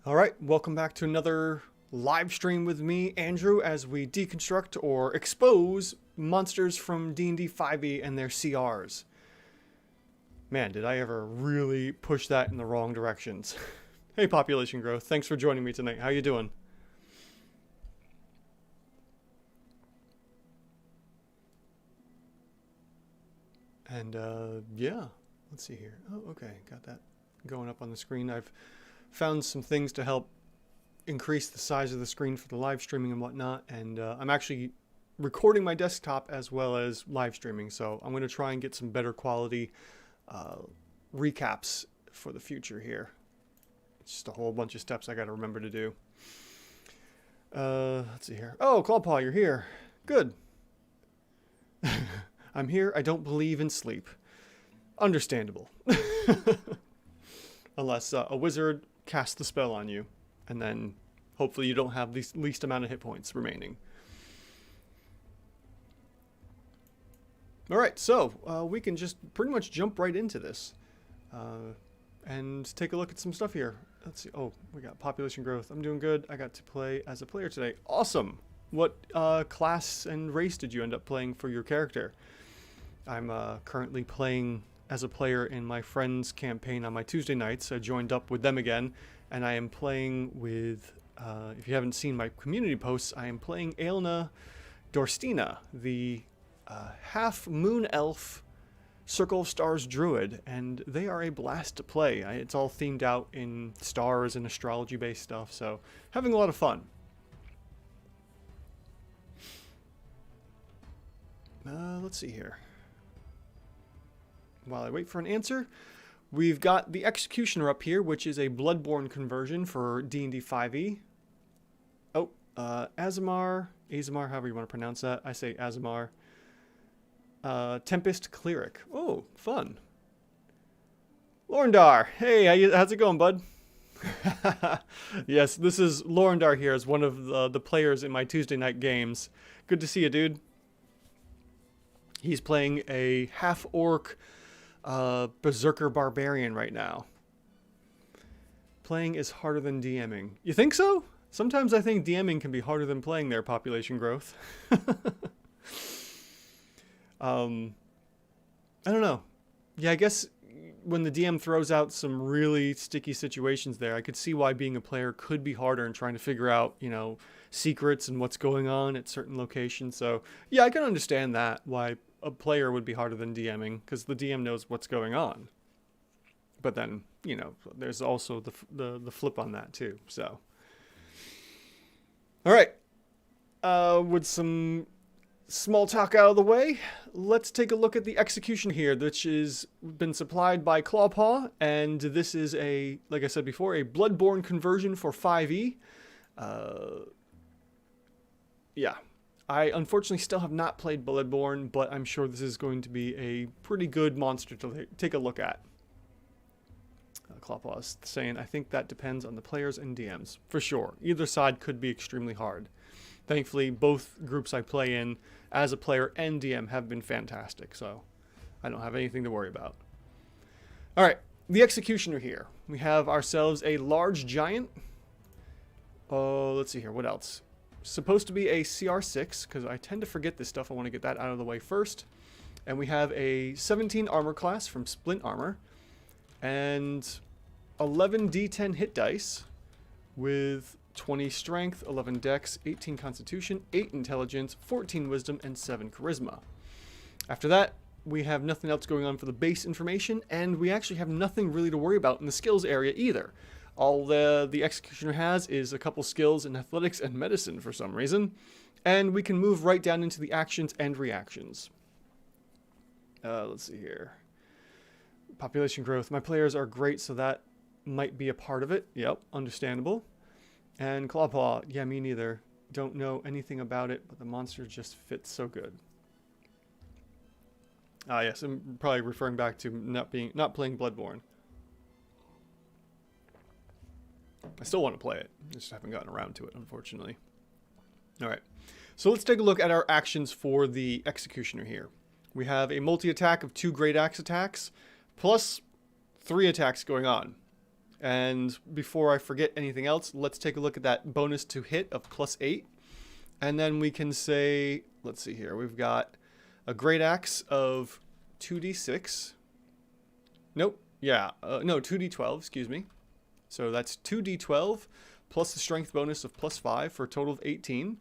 All right, welcome back to another live stream with me, Andrew, as we deconstruct or expose monsters from D&D 5e and their CRs. Man, did I ever really push that in the wrong directions. Hey, Population Growth, thanks for joining me tonight. How you doing? And, yeah, let's see here. Oh, okay, got that going up on the screen. I've found some things to help increase the size of the screen for the live streaming and whatnot, and I'm actually recording my desktop as well as live streaming, so I'm going to try and get some better quality recaps for the future here. It's just a whole bunch of steps I got to remember to do. Let's see here. Oh, Clawpaw, you're here. Good. I'm here. I don't believe in sleep. Understandable. Unless a wizard casts the spell on you, and then hopefully you don't have the least amount of hit points remaining. Alright, so we can just pretty much jump right into this and take a look at some stuff here. Let's see. Oh, we got population growth. I'm doing good. I got to play as a player today. Awesome! What class and race did you end up playing for your character? I'm currently playing as a player in my friend's campaign on my Tuesday nights. I joined up with them again, and I am playing with, if you haven't seen my community posts, I am playing Aelna Dorstina, the half-moon elf Circle of Stars druid, and they are a blast to play. It's all themed out in stars and astrology-based stuff, so having a lot of fun. Let's see here. While I wait for an answer, we've got the Executioner up here, which is a Bloodborne conversion for D&D 5e. Oh, Azamar, however you want to pronounce that. I say Azamar. Tempest Cleric. Oh, fun. Lorndar. Hey, how's it going, bud? Yes, this is Lorndar here as one of the players in my Tuesday night games. Good to see you, dude. He's playing a half-orc Berserker Barbarian right now. Playing is harder than DMing. You think so? Sometimes I think DMing can be harder than playing their population growth. I don't know. Yeah, I guess when the DM throws out some really sticky situations there, I could see why being a player could be harder and trying to figure out, you know, secrets and what's going on at certain locations. So, yeah, I can understand that, why a player would be harder than DMing, because the DM knows what's going on. But then, you know, there's also the flip on that too. So, all right, with some small talk out of the way, let's take a look at the execution here, which is been supplied by Clawpaw, and this is a, like I said before, a Bloodborne conversion for 5e. Yeah. I unfortunately still have not played Bloodborne, but I'm sure this is going to be a pretty good monster to take a look at. Clawpaw is saying, I think that depends on the players and DMs. For sure. Either side could be extremely hard. Thankfully, both groups I play in as a player and DM have been fantastic, so I don't have anything to worry about. Alright, the Executioner here. We have ourselves a large giant. Oh, let's see here. What else? Supposed to be a CR6, because I tend to forget this stuff. I want to get that out of the way first. And we have a 17 armor class from Splint Armor, and 11 D10 hit dice with 20 strength, 11 dex, 18 constitution, 8 intelligence, 14 wisdom, and 7 charisma. After that, we have nothing else going on for the base information, and we actually have nothing really to worry about in the skills area either. All the Executioner has is a couple skills in athletics and medicine for some reason. And we can move right down into the actions and reactions. Let's see here. Population growth. My players are great, so that might be a part of it. Yep, understandable. And Clawpaw. Yeah, me neither. Don't know anything about it, but the monster just fits so good. Yes, I'm probably referring back to not playing Bloodborne. I still want to play it. I just haven't gotten around to it, unfortunately. Alright, so let's take a look at our actions for the Executioner here. We have a multi-attack of 2 Great Axe attacks, plus 3 attacks going on. And before I forget anything else, let's take a look at that bonus to hit of +8. And then we can say, let's see here, we've got a Great Axe of 2d6. Nope, yeah, no, 2d12, excuse me. So that's 2d12 plus the strength bonus of +5 for a total of 18.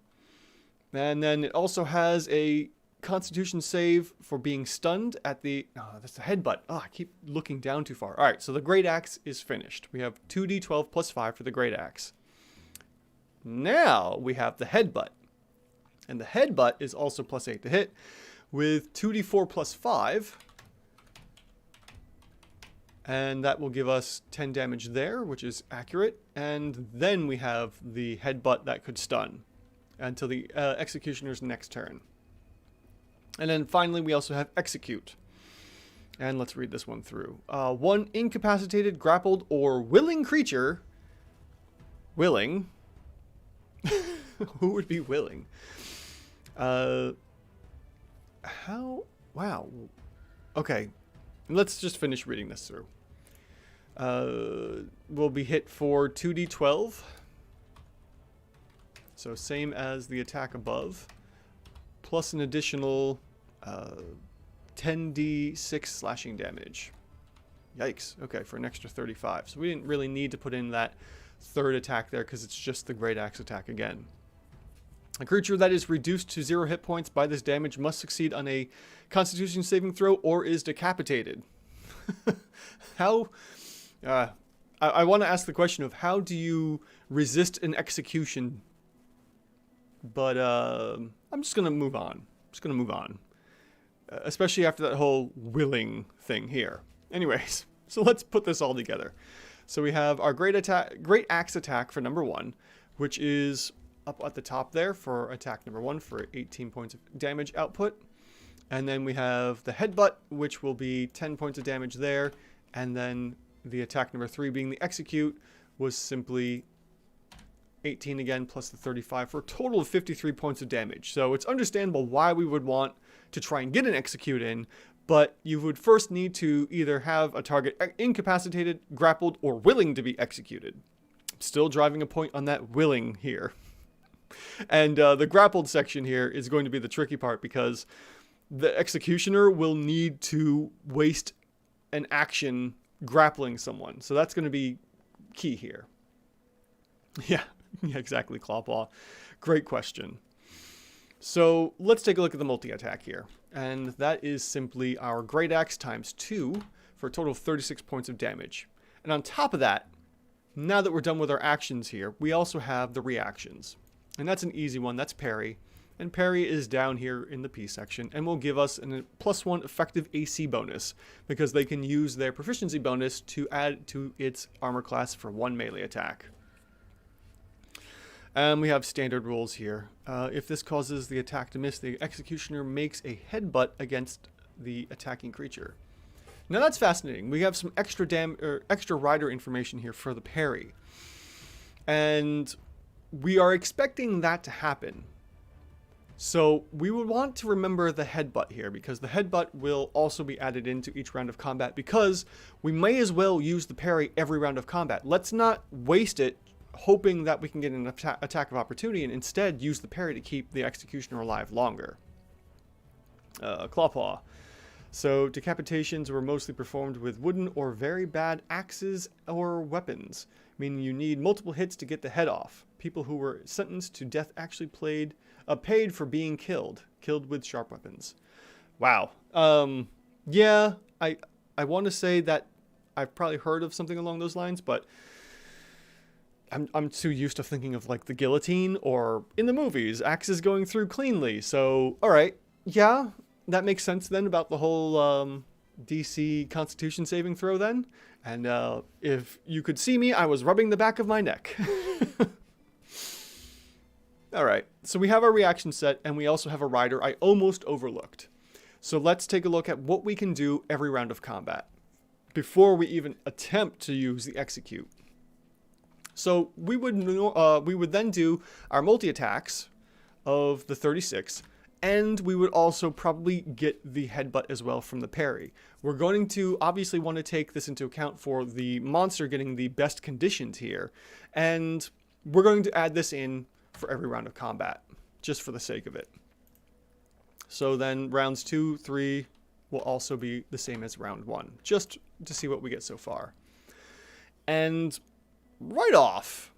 And then it also has a Constitution save for being stunned at the... Oh, that's the headbutt. Oh, I keep looking down too far. All right, so the Great Axe is finished. We have 2d12 +5 for the Great Axe. Now we have the headbutt. And the headbutt is also +8 to hit with 2d4 +5. And that will give us 10 damage there, which is accurate. And then we have the headbutt that could stun until the Executioner's next turn. And then finally, we also have Execute. And let's read this one through. One incapacitated, grappled, or willing creature. Willing. Who would be willing? How? Wow. Okay. Let's just finish reading this through. Will be hit for 2d12. So same as the attack above. Plus an additional 10d6 slashing damage. Yikes. Okay, for an extra 35. So we didn't really need to put in that third attack there because it's just the Great Axe attack again. A creature that is reduced to 0 hit points by this damage must succeed on a Constitution saving throw or is decapitated. How... I want to ask the question of how do you resist an execution? But I'm just going to move on. Especially after that whole willing thing here. Anyways, so let's put this all together. So we have our Great Axe attack for number 1, which is up at the top there for attack number 1 for 18 points of damage output. And then we have the headbutt, which will be 10 points of damage there. And then the attack number 3 being the execute was simply 18 again plus the 35 for a total of 53 points of damage. So it's understandable why we would want to try and get an execute in, but you would first need to either have a target incapacitated, grappled, or willing to be executed. Still driving a point on that willing here. And the grappled section here is going to be the tricky part because the executioner will need to waste an action grappling someone. So that's going to be key here. Yeah, exactly, Clawpaw. Great question. So let's take a look at the multi-attack here. And that is simply our Great Axe times 2 for a total of 36 points of damage. And on top of that, now that we're done with our actions here, we also have the reactions. And that's an easy one. That's parry. And parry is down here in the P section and will give us a +1 effective AC bonus because they can use their proficiency bonus to add to its armor class for 1 melee attack. And we have standard rules here. If this causes the attack to miss, the executioner makes a headbutt against the attacking creature. Now that's fascinating. We have some extra rider information here for the parry. And we are expecting that to happen. So we would want to remember the headbutt here because the headbutt will also be added into each round of combat because we may as well use the parry every round of combat. Let's not waste it hoping that we can get an attack of opportunity and instead use the parry to keep the executioner alive longer. Clawpaw. So decapitations were mostly performed with wooden or very bad axes or weapons, meaning you need multiple hits to get the head off. People who were sentenced to death actually paid for being killed with sharp weapons. Wow. Yeah, I want to say that I've probably heard of something along those lines, but I'm too used to thinking of like the guillotine or in the movies, axes going through cleanly. So, all right, yeah, that makes sense then about the whole DC Constitution saving throw then. And if you could see me, I was rubbing the back of my neck. All right, so we have our reaction set and we also have a rider I almost overlooked. So let's take a look at what we can do every round of combat before we even attempt to use the execute. So we would then do our multi-attacks of the 36 And we would also probably get the headbutt as well from the parry. We're going to obviously want to take this into account for the monster getting the best conditions here. And we're going to add this in for every round of combat, just for the sake of it. So then rounds 2, 3 will also be the same as round 1, just to see what we get so far. And right off,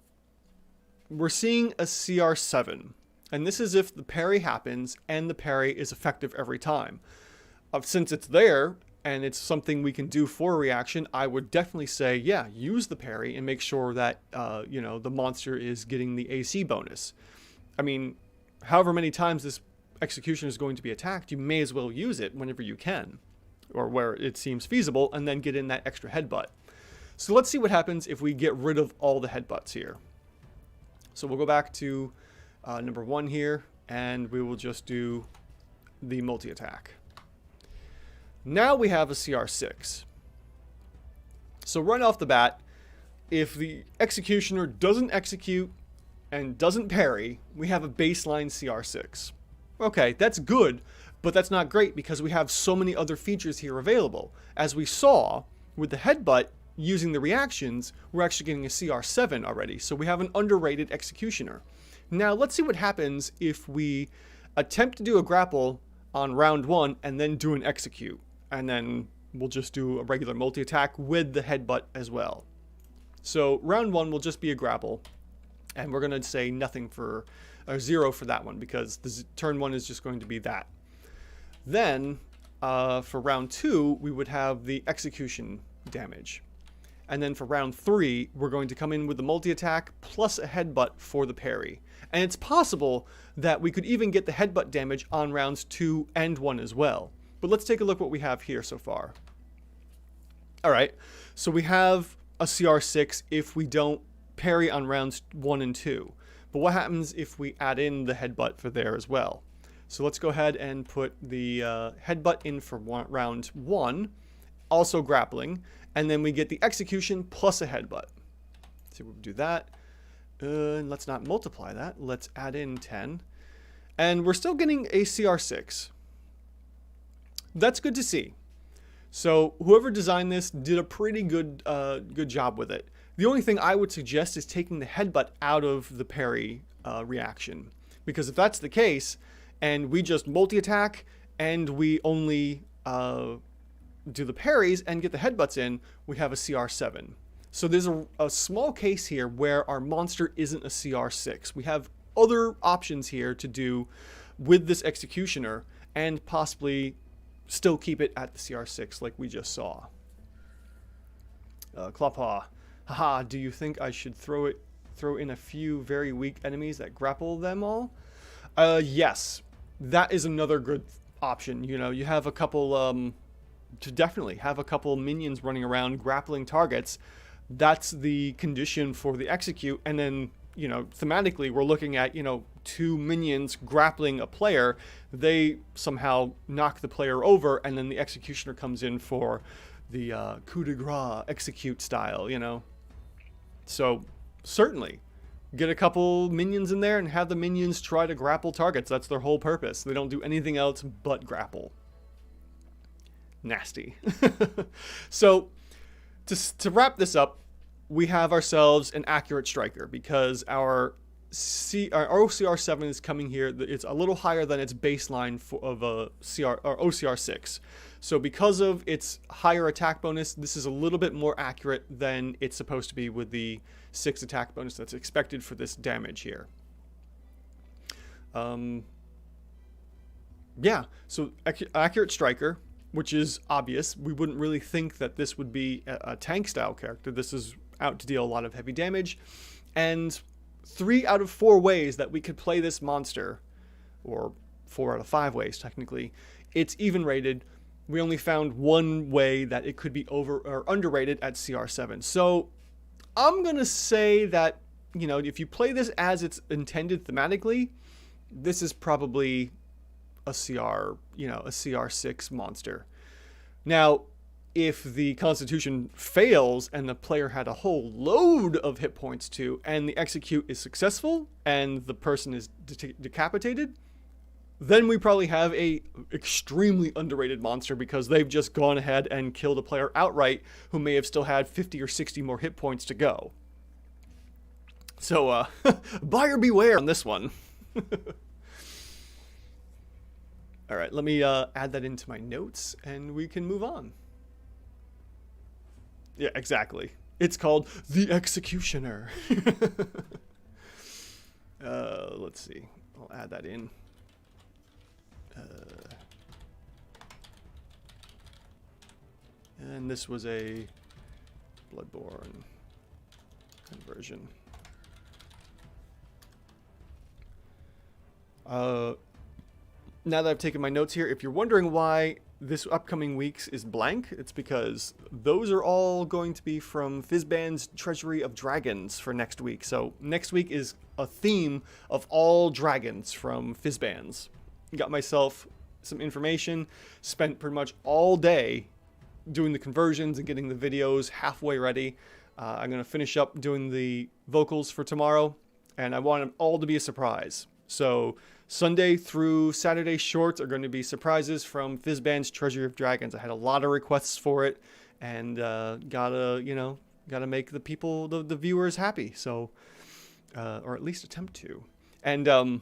we're seeing a CR7. And this is if the parry happens and the parry is effective every time. Since it's there and it's something we can do for a reaction, I would definitely say, yeah, use the parry and make sure that, the monster is getting the AC bonus. I mean, however many times this execution is going to be attacked, you may as well use it whenever you can, or where it seems feasible, and then get in that extra headbutt. So let's see what happens if we get rid of all the headbutts here. So we'll go back to number 1 here, and we will just do the multi-attack. Now we have a CR6. So right off the bat, if the executioner doesn't execute and doesn't parry, we have a baseline CR6. Okay, that's good, but that's not great because we have so many other features here available. As we saw with the headbutt, using the reactions, we're actually getting a CR7 already, so we have an underrated executioner. Now let's see what happens if we attempt to do a grapple on round 1 and then do an execute, and then we'll just do a regular multi-attack with the headbutt as well. So round 1 will just be a grapple, and we're going to say nothing for, or 0 for that one, because the turn 1 is just going to be that. Then for round 2, we would have the execution damage. And then for round 3, we're going to come in with the multi-attack plus a headbutt for the parry. And it's possible that we could even get the headbutt damage on rounds 2 and 1 as well. But let's take a look what we have here so far. Alright, so we have a CR6 if we don't parry on rounds 1 and 2. But what happens if we add in the headbutt for there as well? So let's go ahead and put the headbutt in for round 1, also grappling, and then we get the execution plus a headbutt. So we'll do that. Let's not multiply that. Let's add in 10. And we're still getting a CR6. That's good to see. So whoever designed this did a pretty good job with it. The only thing I would suggest is taking the headbutt out of the parry reaction. Because if that's the case, and we just multi-attack, and we only do the parries and get the headbutts in, we have a CR7. So there's a small case here where our monster isn't a CR6. We have other options here to do with this executioner and possibly still keep it at the CR6 like we just saw. Clawpaw. Haha, do you think I should throw in a few very weak enemies that grapple them all? Yes. That is another good option. You know, you have a couple to definitely have a couple minions running around grappling targets. That's the condition for the execute, and then, you know, thematically we're looking at, you know, 2 minions grappling a player. They somehow knock the player over, and then the executioner comes in for the coup de grace execute style, you know. So certainly get a couple minions in there and have the minions try to grapple targets. That's their whole purpose. They don't do anything else but grapple. Nasty. So to wrap this up, we have ourselves an accurate striker because our OCR7 is coming here. It's a little higher than its baseline of a OCR6. So because of its higher attack bonus, this is a little bit more accurate than it's supposed to be with the 6 attack bonus that's expected for this damage here. Yeah, so accurate striker, which is obvious. We wouldn't really think that this would be a tank style character. This is out to deal a lot of heavy damage. And 3 out of 4 ways that we could play this monster, or 4 out of 5 ways technically, it's even rated. We only found 1 way that it could be over or underrated at CR7. So I'm gonna say that, you know, if you play this as it's intended thematically, this is probably a CR6 monster. Now, if the Constitution fails and the player had a whole load of hit points too, and the execute is successful and the person is decapitated, Then we probably have a extremely underrated monster because they've just gone ahead and killed a player outright who may have still had 50 or 60 more hit points to go. So, buyer beware on this one. All right, let me add that into my notes and we can move on. Yeah, exactly. It's called the Executioner. Let's see. I'll add that in. And this was a Bloodborne conversion. Now that I've taken my notes here, if you're wondering why this upcoming week's is blank, it's because those are all going to be from Fizban's Treasury of Dragons for next week. So next week is a theme of all dragons from Fizban's. Got myself some information, spent pretty much all day doing the conversions and getting the videos halfway ready. I'm going to finish up doing the vocals for tomorrow, and I want them all to be a surprise. So Sunday through Saturday shorts are going to be surprises from Fizban's Treasury of Dragons. I had a lot of requests for it, and gotta make the people, the viewers happy. So, or at least attempt to. And I'm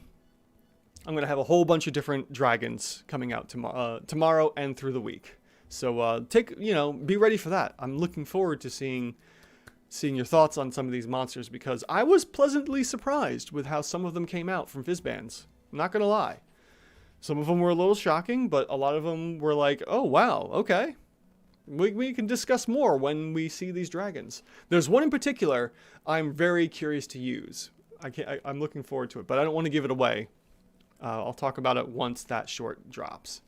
going to have a whole bunch of different dragons coming out tomorrow and through the week. So be ready for that. I'm looking forward to seeing your thoughts on some of these monsters because I was pleasantly surprised with how some of them came out from Fizban's. I'm not going to lie. Some of them were a little shocking, but a lot of them were like, oh, wow, okay. We can discuss more when we see these dragons. There's one in particular I'm very curious to use. I'm looking forward to it, but I don't want to give it away. I'll talk about it once that short drops.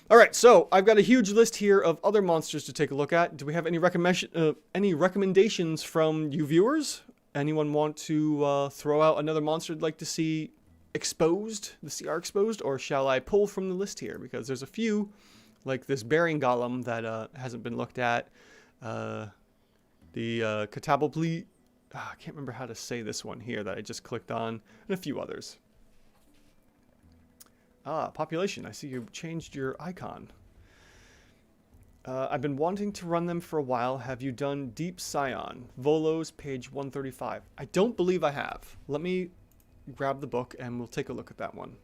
All right, so I've got a huge list here of other monsters to take a look at. Do we have any recommendations from you viewers? Anyone want to throw out another monster they'd like to see exposed, the CR exposed, or shall I pull from the list here? Because there's a few, like this Burying Golem that hasn't been looked at. The Catabalple, I can't remember how to say this one here that I just clicked on, and a few others. Population. I see you changed your icon. I've been wanting to run them for a while. Have you done Deep Scion? Volos, page 135. I don't believe I have. Let me grab the book and we'll take a look at that one.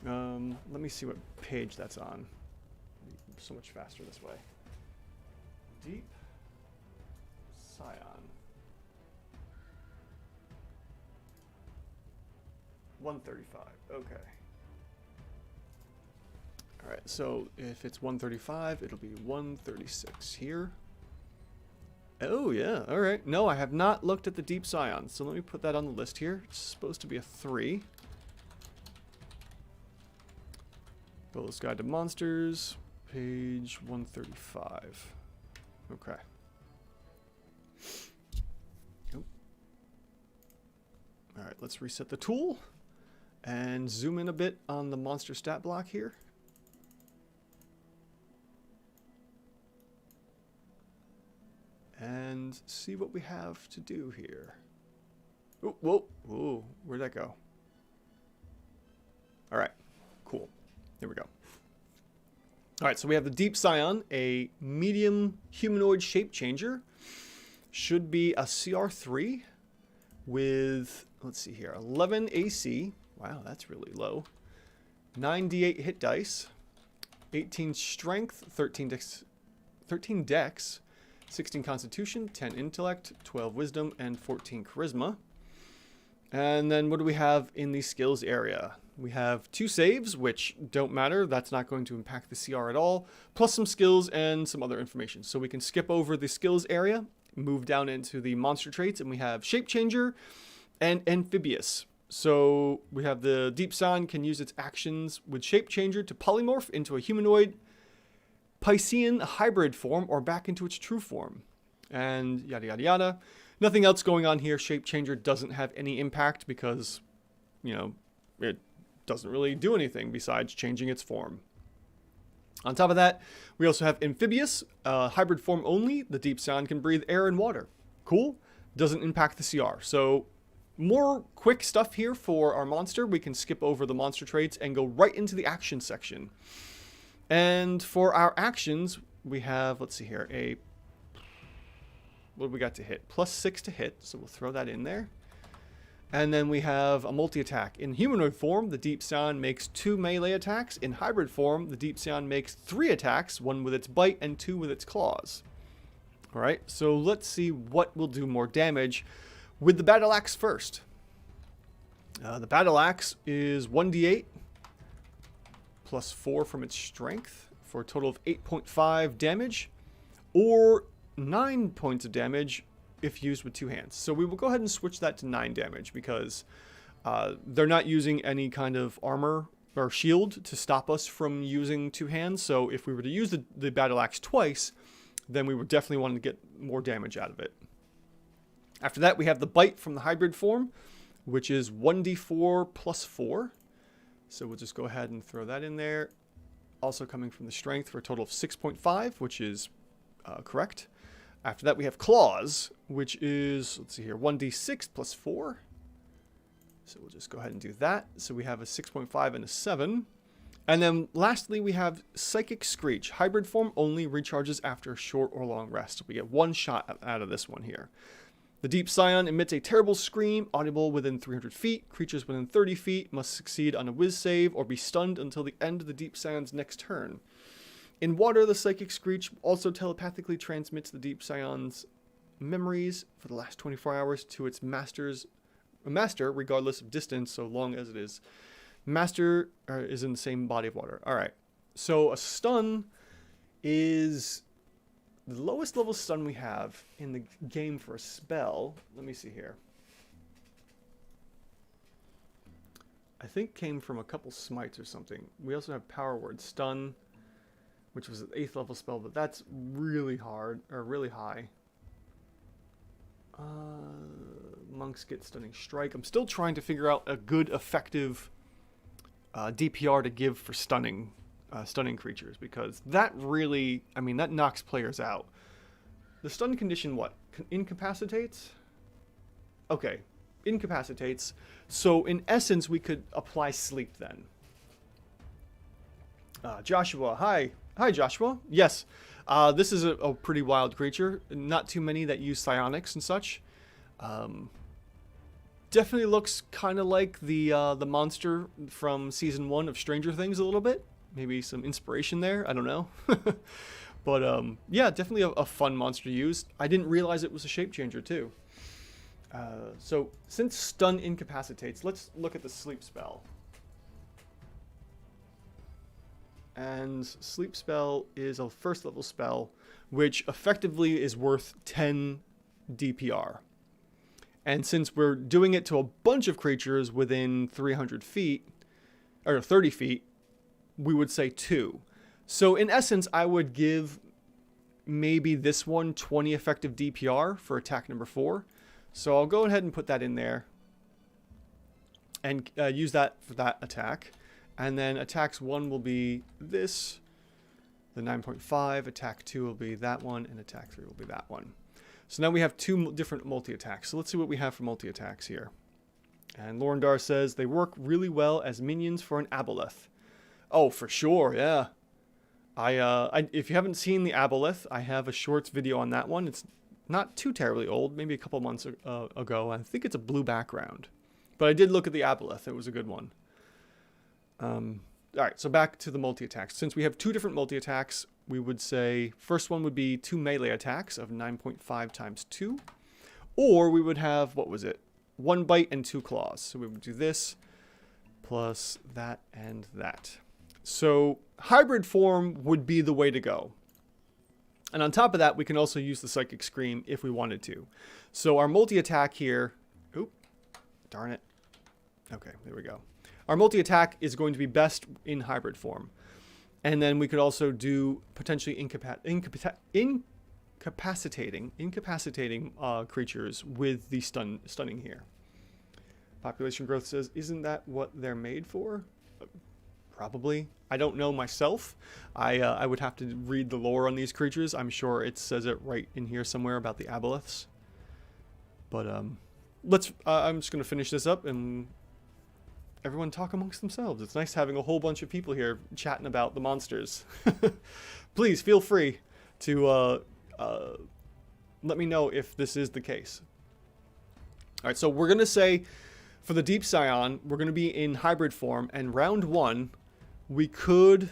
Let me see what page that's on. So much faster this way. Deep Scion. $135. Okay. All right. So if it's 135, it'll be 136 here. Oh yeah. All right. No, I have not looked at the Deep Scion. So let me put that on the list here. It's supposed to be a 3. Bolas Guide to Monsters, page 135. Okay. Oh. All right. Let's reset the tool. And zoom in a bit on the monster stat block here. And see what we have to do here. Oh, whoa, whoa, where'd that go? All right, cool. Here we go. All right, so we have the Deep Scion, a medium humanoid shape changer. Should be a CR3 with, let's see here, 11 AC. Wow, that's really low. 9d8 hit dice, 18 strength, 13 dex, 16 constitution, 10 intellect, 12 wisdom, and 14 charisma. And then what do we have in the skills area? We have 2 saves, which don't matter. That's not going to impact the CR at all, plus some skills and some other information. So we can skip over the skills area, move down into the monster traits, and we have Shape Changer and Amphibious. So we have the Deep Scion can use its actions with Shape Changer to polymorph into a humanoid Piscean hybrid form or back into its true form. And yada yada yada. Nothing else going on here. Shape Changer doesn't have any impact because, it doesn't really do anything besides changing its form. On top of that, we also have Amphibious, hybrid form only. The Deep Scion can breathe air and water. Cool. doesn't impact the CR. So more quick stuff here for our monster. We can skip over the monster traits and go right into the action section. And for our actions, we have, let's see here, what do we got to hit? +6 to hit, so we'll throw that in there. And then we have a multi-attack. In humanoid form, the Deep Scion makes 2 melee attacks. In hybrid form, the Deep Scion makes 3 attacks, 1 with its bite and 2 with its claws. Alright, so let's see what will do more damage with the Battle Axe first. The Battle Axe is 1d8 plus 4 from its strength for a total of 8.5 damage, or 9 points of damage if used with 2 hands. So we will go ahead and switch that to 9 damage because they're not using any kind of armor or shield to stop us from using 2 hands. So if we were to use the Battle Axe twice, then we would definitely want to get more damage out of it. After that, we have the Bite from the hybrid form, which is 1d4 plus 4. So we'll just go ahead and throw that in there. Also coming from the strength for a total of 6.5, which is correct. After that, we have Claws, which is, let's see here, 1d6 plus 4. So we'll just go ahead and do that. So we have a 6.5 and a 7. And then lastly, we have Psychic Screech. Hybrid form only recharges after a short or long rest. We get 1 shot out of this one here. The Deep Scion emits a terrible scream, audible within 300 feet. Creatures within 30 feet must succeed on a whiz save or be stunned until the end of the Deep Scion's next turn. In water, the Psychic Screech also telepathically transmits the Deep Scion's memories for the last 24 hours to its master, regardless of distance, so long as it is master is in the same body of water. All right, so a stun is the lowest level stun we have in the game for a spell. Let me see here. I think came from a couple smites or something. We also have Power Word Stun, which was an 8th level spell, but that's really hard, or really high. Monks get Stunning Strike. I'm still trying to figure out a good, effective DPR to give for stunning creatures, because that really, I mean, that knocks players out. The stun condition, what? Incapacitates? Okay, incapacitates. So in essence, we could apply sleep then. Joshua, hi. Hi, Joshua. Yes, this is a pretty wild creature. Not too many that use psionics and such. Definitely looks kind of like the monster from season 1 of Stranger Things a little bit. Maybe some inspiration there. I don't know. But yeah, definitely a fun monster to use. I didn't realize it was a shape changer too. So since stun incapacitates, let's look at the sleep spell. And sleep spell is a 1st level spell, which effectively is worth 10 DPR. And since we're doing it to a bunch of creatures within 300 feet, or 30 feet, we would say 2. So in essence, I would give maybe this one 20 effective DPR for attack number 4. So I'll go ahead and put that in there and use that for that attack. And then attacks 1 will be this, the 9.5, attack 2 will be that one, and attack 3 will be that one. So now we have 2 different multi-attacks. So let's see what we have for multi-attacks here. And Lorendar says, they work really well as minions for an aboleth. Oh, for sure, yeah. If you haven't seen the aboleth, I have a shorts video on that one. It's not too terribly old, maybe a couple months ago. I think it's a blue background. But I did look at the aboleth. It was a good one. Alright, so back to the multi-attacks. Since we have 2 different multi-attacks, we would say first one would be 2 melee attacks of 9.5 times 2. Or we would have, what was it? 1 bite and 2 claws. So we would do this plus that and that. So hybrid form would be the way to go. And on top of that, we can also use the Psychic Scream if we wanted to. So our multi-attack here... Oop, darn it. Okay, there we go. Our multi-attack is going to be best in hybrid form. And then we could also do potentially incapacitating creatures with the stunning here. Population growth says, isn't that what they're made for? Probably. I don't know myself. I would have to read the lore on these creatures. I'm sure it says it right in here somewhere about the aboleths. But let's. I'm just gonna finish this up and everyone talk amongst themselves. It's nice having a whole bunch of people here chatting about the monsters. Please feel free to let me know if this is the case. All right, so we're gonna say for the Deep Scion, we're gonna be in hybrid form, and round 1, we could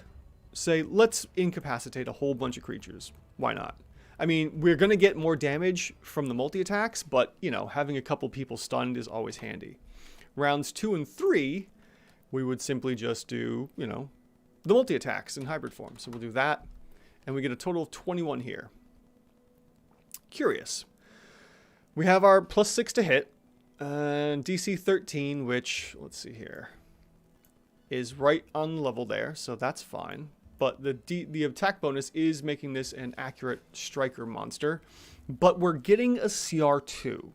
say let's incapacitate a whole bunch of creatures. Why not? I mean, we're gonna get more damage from the multi-attacks, but you know, having a couple people stunned is always handy. Rounds 2 and 3, we would simply just do, you know, the multi-attacks in hybrid form. So we'll do that, and we get a total of 21 here. Curious. We have our +6 to hit, and DC 13, which, let's see here, is right on level there, so that's fine. But the attack bonus is making this an accurate striker monster, but we're getting a CR2.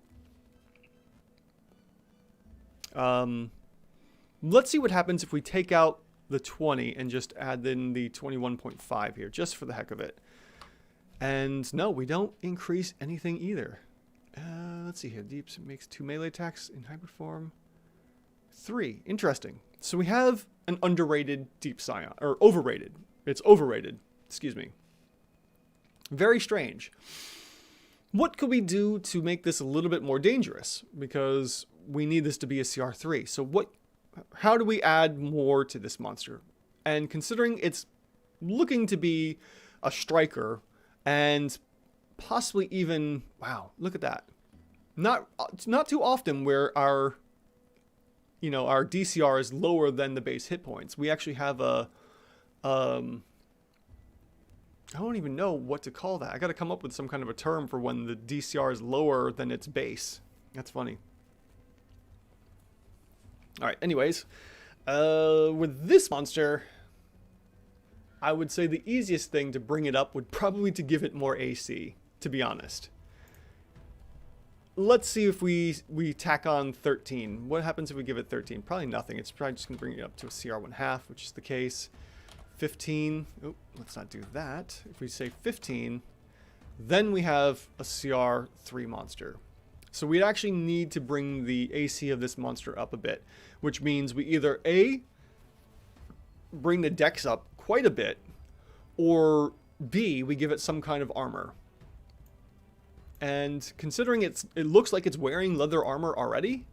Let's see what happens if we take out the 20 and just add in the 21.5 here, just for the heck of it. And no, we don't increase anything either. Let's see here. Deeps makes 2 melee attacks in hybrid form. 3. Interesting. So we have an underrated Deep Scion, or overrated. It's overrated. Excuse me. Very strange. What could we do to make this a little bit more dangerous? Because we need this to be a CR3. So how do we add more to this monster? And considering it's looking to be a striker and possibly even, wow, look at that. Not too often where our DCR is lower than the base hit points. We actually have a I don't even know what to call that. I got to come up with some kind of a term for when the DCR is lower than its base. That's funny. All right, anyways, with this monster, I would say the easiest thing to bring it up would probably to give it more AC, to be honest. Let's see if we tack on 13. What happens if we give it 13? Probably nothing. It's probably just going to bring it up to a CR1/2, which is the case. 15. Oh, let's not do that. If we say 15, then we have a CR3 monster. So we actually need to bring the AC of this monster up a bit, which means we either A, bring the dex up quite a bit, or B, we give it some kind of armor. And considering it looks like it's wearing leather armor already,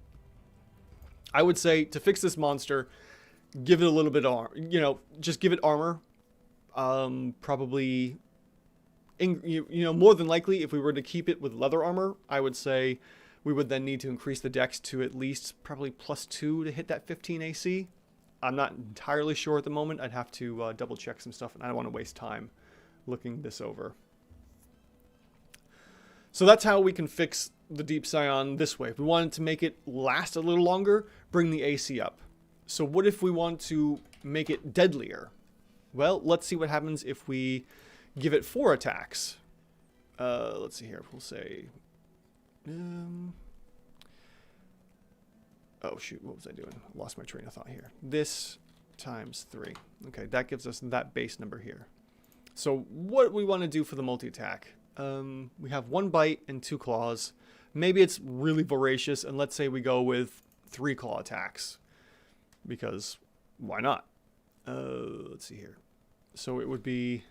I would say to fix this monster, give it a little bit of armor. You know, just give it armor. Probably, more than likely, if we were to keep it with leather armor, I would say we would then need to increase the dex to at least probably +2 to hit that 15 AC. I'm not entirely sure at the moment. I'd have to double check some stuff, and I don't want to waste time looking this over. So that's how we can fix the Deep Scion this way. If we wanted to make it last a little longer, bring the AC up. So what if we want to make it deadlier? Well, let's see what happens if we give it 4 attacks. Let's see here. We'll say... oh, shoot. What was I doing? Lost my train of thought here. This times 3. Okay, that gives us that base number here. So what we want to do for the multi-attack... we have 1 bite and 2 claws. Maybe it's really voracious, and let's say we go with 3 claw attacks. Because why not? Let's see here. So it would be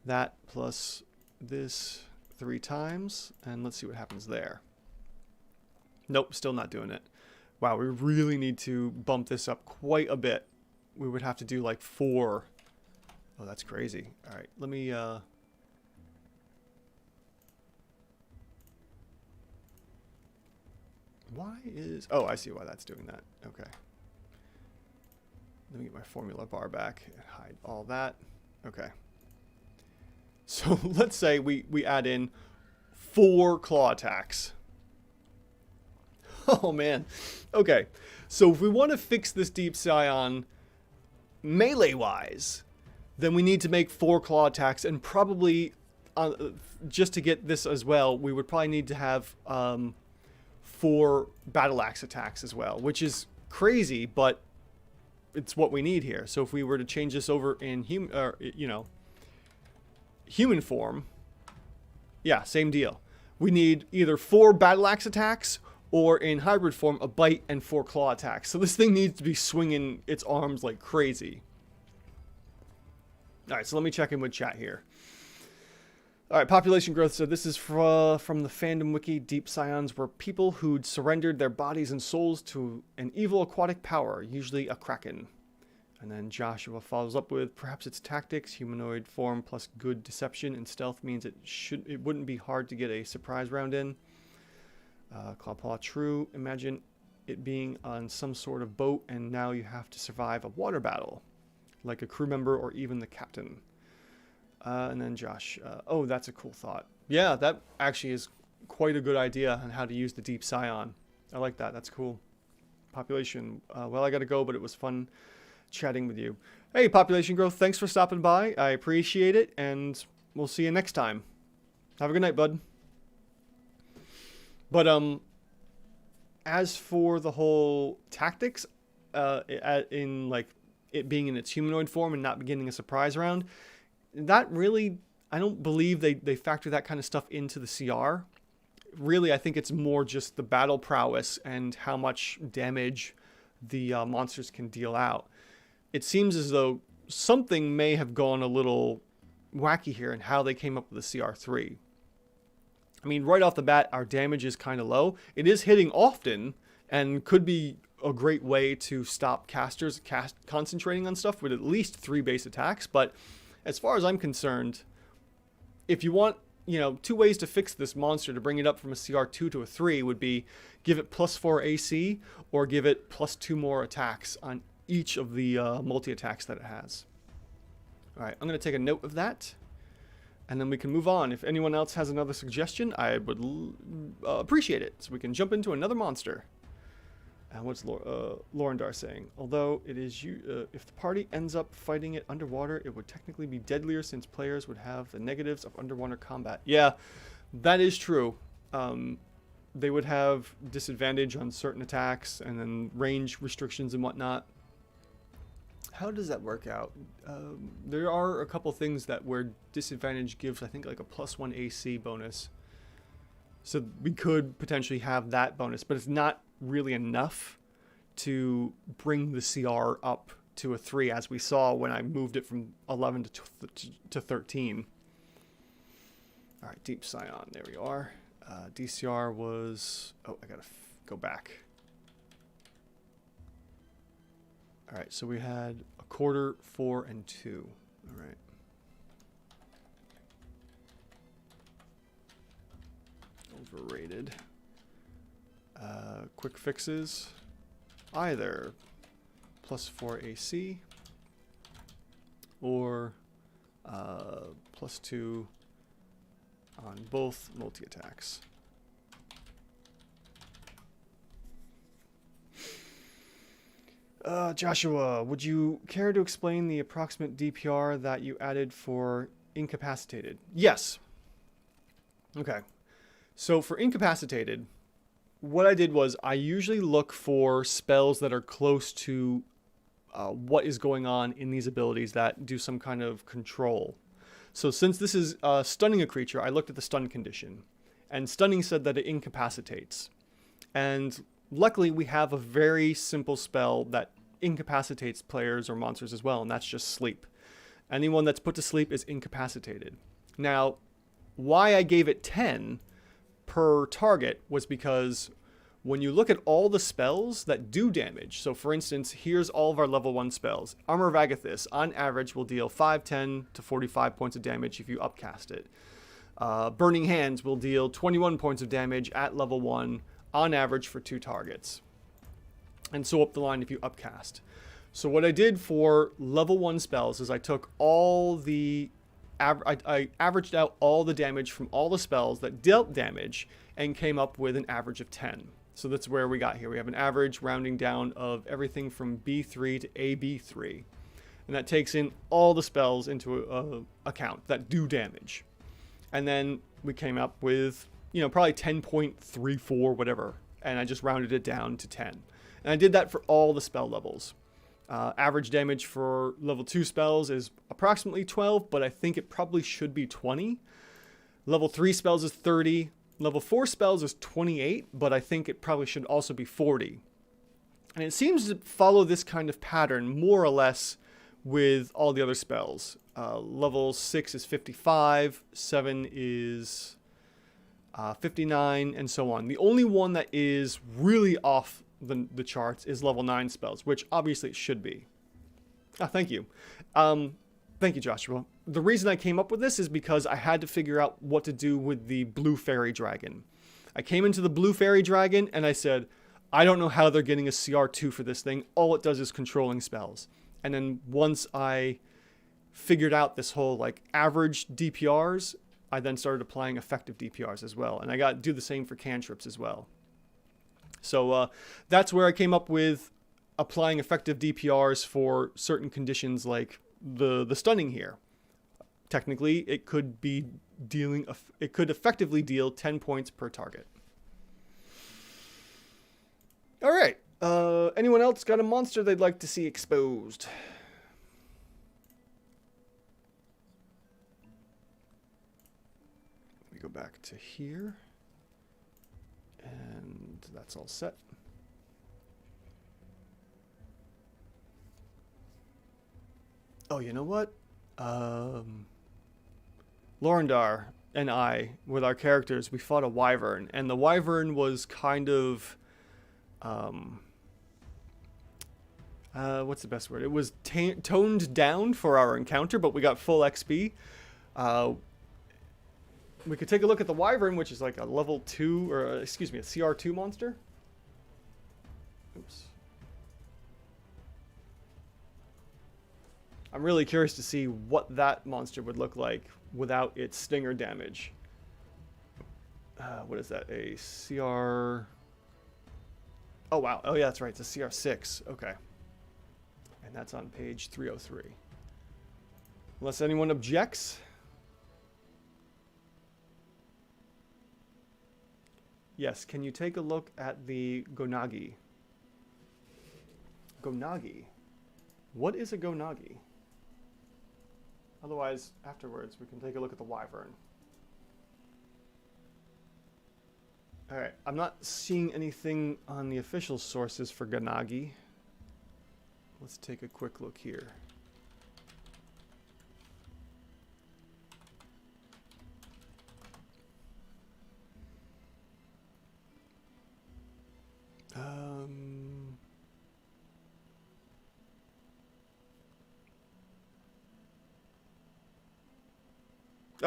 that plus this 3 times, and let's see what happens there. Nope, still not doing it. Wow, we really need to bump this up quite a bit. We would have to do like 4. Oh, that's crazy. All right, let me... Why is... Oh, I see why that's doing that. Okay. Let me get my formula bar back and hide all that. Okay. So let's say we add in 4 claw attacks. Oh, man. Okay. So if we want to fix this Deep Scion melee-wise, then we need to make 4 claw attacks, and probably, just to get this as well, we would probably need to have... 4 battle axe attacks as well, which is crazy, but it's what we need here. So if we were to change this over in human form, yeah, same deal. we need either 4 battle axe attacks or in hybrid form a bite and 4 claw attacks. So this thing needs to be swinging its arms like crazy. All right, so let me check in with chat here. All right, population growth. So this is from the fandom wiki. Deep Scions were people who'd surrendered their bodies and souls to an evil aquatic power, usually a kraken. And then Joshua follows up with, perhaps it's tactics, humanoid form plus good deception and stealth means it wouldn't be hard to get a surprise round in. Clawpaw, true. Imagine it being on some sort of boat and now you have to survive a water battle, like a crew member or even the captain. And then Josh, oh, that's a cool thought. Yeah, that actually is quite a good idea on how to use the Deep Scion. I like that. That's cool. Population. Well, I got to go, but it was fun chatting with you. Hey, population growth. Thanks for stopping by. I appreciate it, and we'll see you next time. Have a good night, bud. But as for the whole tactics, in like it being in its humanoid form and not beginning a surprise round, that really, I don't believe they factor that kind of stuff into the CR. Really, I think it's more just the battle prowess and how much damage the monsters can deal out. It seems as though something may have gone a little wacky here in how they came up with the CR3. I mean, right off the bat, our damage is kind of low. It is hitting often and could be a great way to stop casters concentrating on stuff with at least 3 base attacks. But as far as I'm concerned, if you want, 2 ways to fix this monster to bring it up from a CR2 to a 3 would be give it +4 AC or give it +2 more attacks on each of the multi-attacks that it has. All right, I'm going to take a note of that, and then we can move on. If anyone else has another suggestion, I would appreciate it, so we can jump into another monster. And what's Lorendar saying? Although it is if the party ends up fighting it underwater, it would technically be deadlier since players would have the negatives of underwater combat. Yeah, that is true. They would have disadvantage on certain attacks and then range restrictions and whatnot. How does that work out? There are a couple things that where disadvantage gives, I think, like a +1 AC bonus. So we could potentially have that bonus, but it's not really enough to bring the CR up to a 3, as we saw when I moved it from 11 to 13. All right, Deep Scion, there we are. DCR was, oh, I gotta go back. All right, so we had a quarter, 4, and 2. All right. Overrated. Quick fixes. Either +4 AC or +2 on both multi-attacks. Joshua, would you care to explain the approximate DPR that you added for incapacitated? Yes. Okay. So for incapacitated, what I did was I usually look for spells that are close to what is going on in these abilities that do some kind of control. So since this is stunning a creature, I looked at the stun condition. And stunning said that it incapacitates. And luckily, we have a very simple spell that incapacitates players or monsters as well, and that's just sleep. Anyone that's put to sleep is incapacitated. Now, why I gave it 10 per target was because when you look at all the spells that do damage, so for instance, here's all of our level 1 spells. Armor of Agathis, on average, will deal 5, 10 to 45 points of damage if you upcast it. Burning Hands will deal 21 points of damage at level 1 on average for 2 targets. And so up the line if you upcast. So what I did for level 1 spells is I took all the I averaged out all the damage from all the spells that dealt damage and came up with an average of 10. So that's where we got here. We have an average rounding down of everything from B3 to AB3. And that takes in all the spells into account that do damage. And then we came up with, probably 10.34, whatever. And I just rounded it down to 10. And I did that for all the spell levels. Average damage for level 2 spells is approximately 12, but I think it probably should be 20. Level 3 spells is 30. Level 4 spells is 28, but I think it probably should also be 40. And it seems to follow this kind of pattern more or less with all the other spells. Level 6 is 55, 7 is 59, and so on. The only one that is really off the charts is level 9 spells, which obviously it should be. Thank you. Thank you, Joshua. The reason I came up with this is because I had to figure out what to do with the Blue Fairy Dragon. I came into the Blue Fairy Dragon and I said, I don't know how they're getting a CR2 for this thing. All it does is controlling spells. And then once I figured out this whole like average DPRs, I then started applying effective DPRs as well. And I got to do the same for cantrips as well. So that's where I came up with applying effective DPRs for certain conditions like the stunning here. Technically, it could be it could effectively deal 10 points per target. All right. Anyone else got a monster they'd like to see exposed? Let me go back to here. And that's all set. Oh, you know what? Lorindar and I, with our characters, we fought a Wyvern. And the Wyvern was kind of... what's the best word? It was toned down for our encounter, but we got full XP. We could take a look at the Wyvern, which is like a level 2, or excuse me, a CR2 monster. Oops. I'm really curious to see what that monster would look like without its stinger damage. What is that? A CR... Oh, wow. Oh, yeah, that's right. It's a CR6. Okay. And that's on page 303. Unless anyone objects. Yes, can you take a look at the Gonagi? Gonagi? What is a Gonagi? Otherwise, afterwards, we can take a look at the Wyvern. Alright, I'm not seeing anything on the official sources for Gonagi. Let's take a quick look here.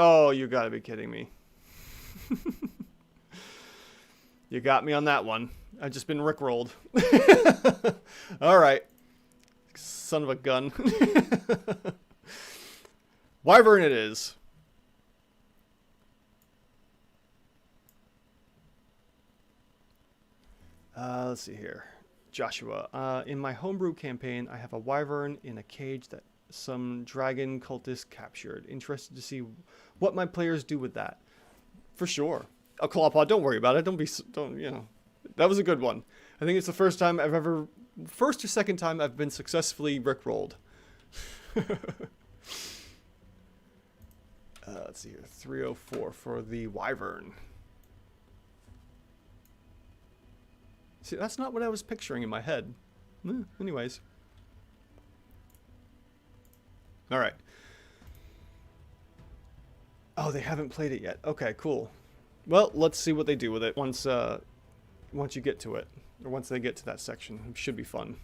Oh, you gotta be kidding me. You got me on that one. I've just been rickrolled. Alright. Son of a gun. Wyvern it is. Let's see here. Joshua. In my homebrew campaign, I have a Wyvern in a cage that some dragon cultist captured. Interested to see what my players do with that. For sure. A clawpaw, don't worry about it. You know. That was a good one. I think it's the first time I've ever... First or second time I've been successfully rickrolled. Let's see here. 304 for the Wyvern. See, that's not what I was picturing in my head. Anyways. Alright. Oh, they haven't played it yet. Okay, cool. Well, let's see what they do with it once you get to it. Or once they get to that section. It should be fun.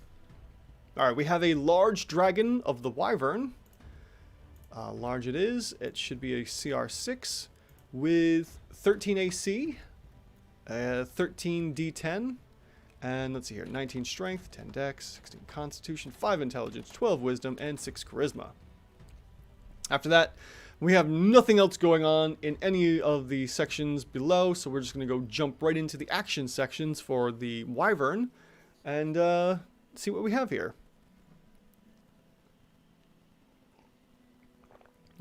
Alright, we have a large dragon of the Wyvern. Large it is. It should be a CR6 with 13 AC, 13 D10, and let's see here, 19 Strength, 10 Dex, 16 Constitution, 5 Intelligence, 12 Wisdom, and 6 Charisma. After that, we have nothing else going on in any of the sections below, so we're just going to go jump right into the action sections for the Wyvern and see what we have here.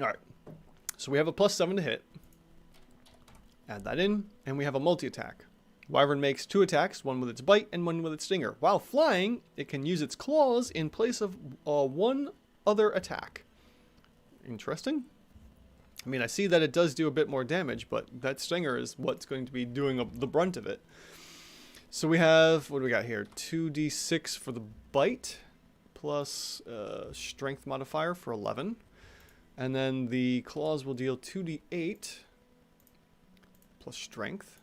Alright, so we have a +7 to hit. Add that in, and we have a multi-attack. Wyvern makes 2 attacks, one with its bite and one with its stinger. While flying, it can use its claws in place of one other attack. Interesting. I mean, I see that it does do a bit more damage, but that stinger is what's going to be doing the brunt of it. So we have, what do we got here? 2d6 for the bite, plus strength modifier for 11. And then the claws will deal 2d8 plus strength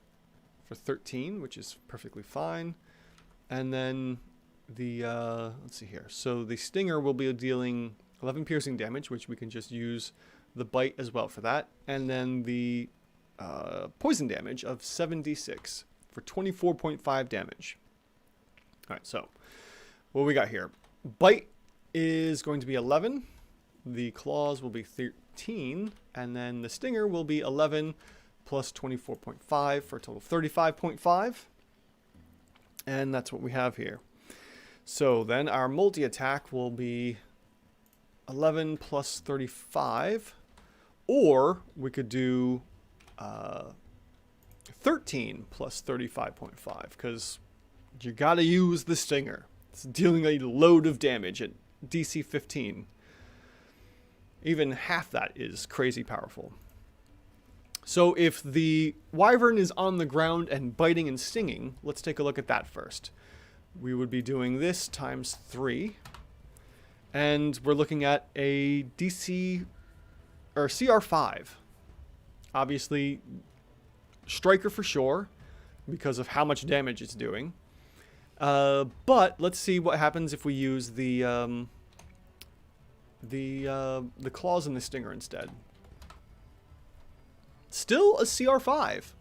for 13, which is perfectly fine. And then the, let's see here. So the stinger will be dealing 11 piercing damage, which we can just use the bite as well for that. And then the poison damage of 7d6 for 24.5 damage. All right, so what we got here? Bite is going to be 11. The claws will be 13. And then the stinger will be 11 plus 24.5 for a total of 35.5. And that's what we have here. So then our multi-attack will be 11 plus 35. Or we could do 13 plus 35.5, because you got to use the stinger. It's dealing a load of damage at DC 15. Even half that is crazy powerful. So if the Wyvern is on the ground and biting and stinging, let's take a look at that first. We would be doing this times 3. And we're looking at a DC or CR5. Obviously, striker for sure, because of how much damage it's doing. But let's see what happens if we use the claws and the stinger instead. Still a CR5.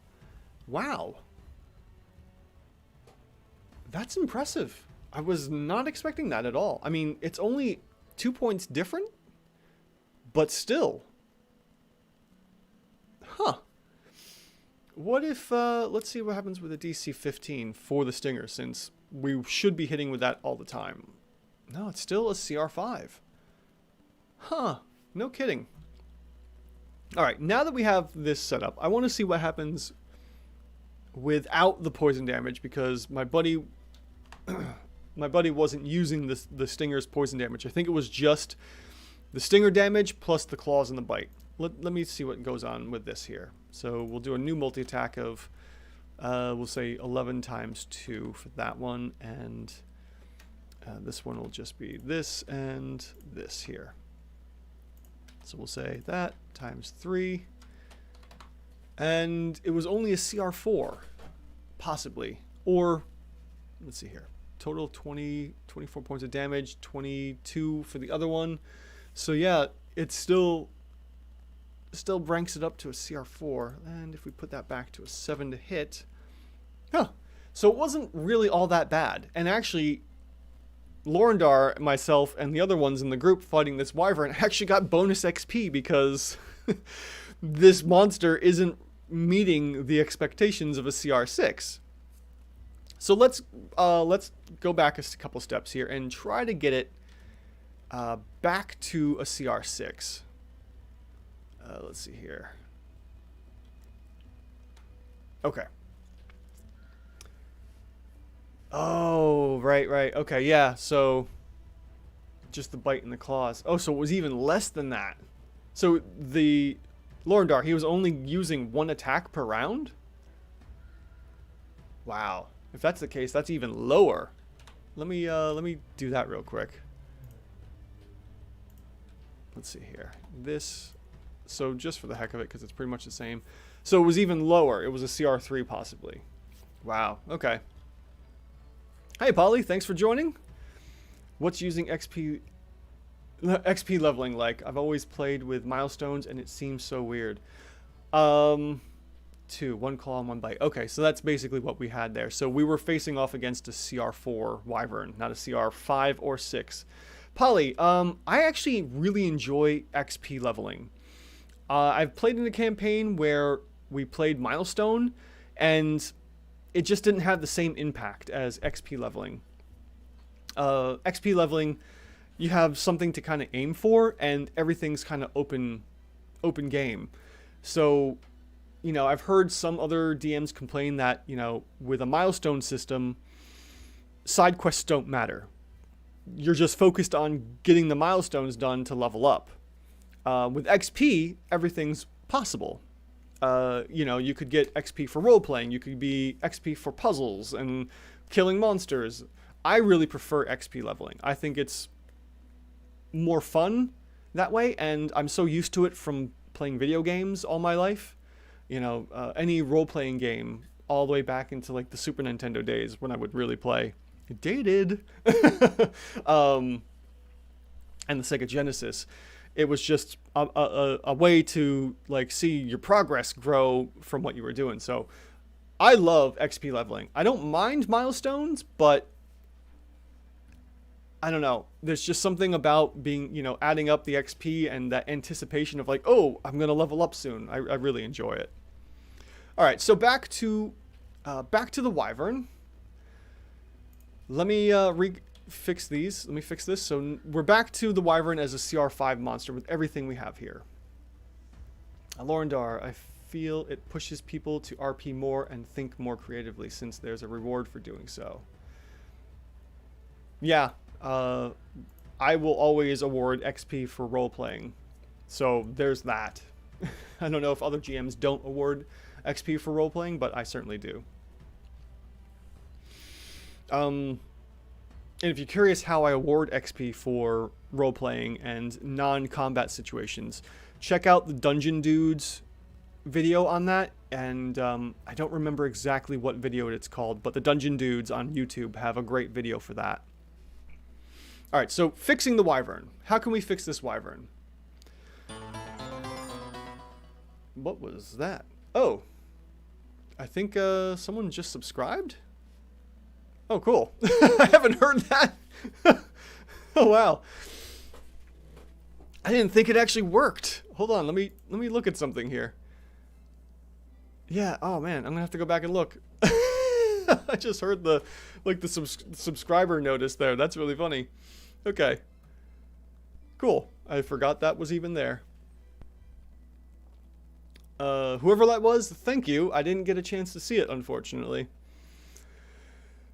Wow. That's impressive. I was not expecting that at all. I mean, it's only 2 points different, but still. Huh. What if, let's see what happens with a DC 15 for the stinger, since we should be hitting with that all the time. No, it's still a CR5. Huh. No kidding. All right, now that we have this set up, I want to see what happens without the poison damage, because my buddy wasn't using the stinger's poison damage. I think it was just the stinger damage plus the claws and the bite. Let me see what goes on with this here. So we'll do a new multi-attack of, we'll say 11 times 2 for that one, and this one will just be this and this here. So we'll say that times 3. And it was only a CR4, possibly. Or, let's see here. Total 24 points of damage, 22 for the other one. So yeah, it still ranks it up to a CR4. And if we put that back to a 7 to hit. Huh. So it wasn't really all that bad. And actually, Lorindar, myself, and the other ones in the group fighting this Wyvern actually got bonus XP because this monster isn't meeting the expectations of a CR6. So let's go back a couple steps here and try to get it back to a CR6. Let's see here. Okay. Oh, right. Okay, yeah, so just the bite and the claws. Oh, so it was even less than that. So the Lorindar, he was only using 1 attack per round? Wow. If that's the case, that's even lower. Let me do that real quick. Let's see here. This, so just for the heck of it, because it's pretty much the same. So it was even lower. It was a CR3 possibly. Wow, okay. Hey, Polly, thanks for joining. What's using XP leveling like? I've always played with milestones, and it seems so weird. 2, 1 claw and 1 bite. Okay, so that's basically what we had there. So we were facing off against a CR4 Wyvern, not a CR5 or 6. Polly, I actually really enjoy XP leveling. I've played in a campaign where we played milestone, and it just didn't have the same impact as XP leveling. XP leveling, you have something to kind of aim for, and everything's kind of open game. So, you know, I've heard some other DMs complain that, you know, with a milestone system, side quests don't matter. You're just focused on getting the milestones done to level up. With XP, everything's possible. You know, you could get XP for role-playing. You could be XP for puzzles and killing monsters. I really prefer XP leveling. I think it's more fun that way, and I'm so used to it from playing video games all my life. You know, any role-playing game all the way back into like the Super Nintendo days when I would really play. Dated. And the Sega Genesis. It was just a way to like see your progress grow from what you were doing. So I love XP leveling. I don't mind milestones, but I don't know. There's just something about being, you know, adding up the XP and that anticipation of like, oh, I'm going to level up soon. I really enjoy it. All right, so back to the Wyvern. Let me fix these. Let me fix this. So we're back to the Wyvern as a CR5 monster with everything we have here. Lorindar, I feel it pushes people to RP more and think more creatively since there's a reward for doing so. Yeah, I will always award XP for role-playing. So there's that. I don't know if other GMs don't award XP for role-playing, but I certainly do. And if you're curious how I award XP for role-playing and non-combat situations, check out the Dungeon Dudes video on that. And I don't remember exactly what video it's called, but the Dungeon Dudes on YouTube have a great video for that. All right, so fixing the Wyvern. How can we fix this Wyvern? What was that? Oh, I think someone just subscribed? Oh, cool. I haven't heard that. Oh, wow. I didn't think it actually worked. Hold on, let me look at something here. Yeah, oh man, I'm gonna have to go back and look. I just heard the subscriber notice there. That's really funny. Okay. Cool. I forgot that was even there. Whoever that was, thank you. I didn't get a chance to see it, unfortunately.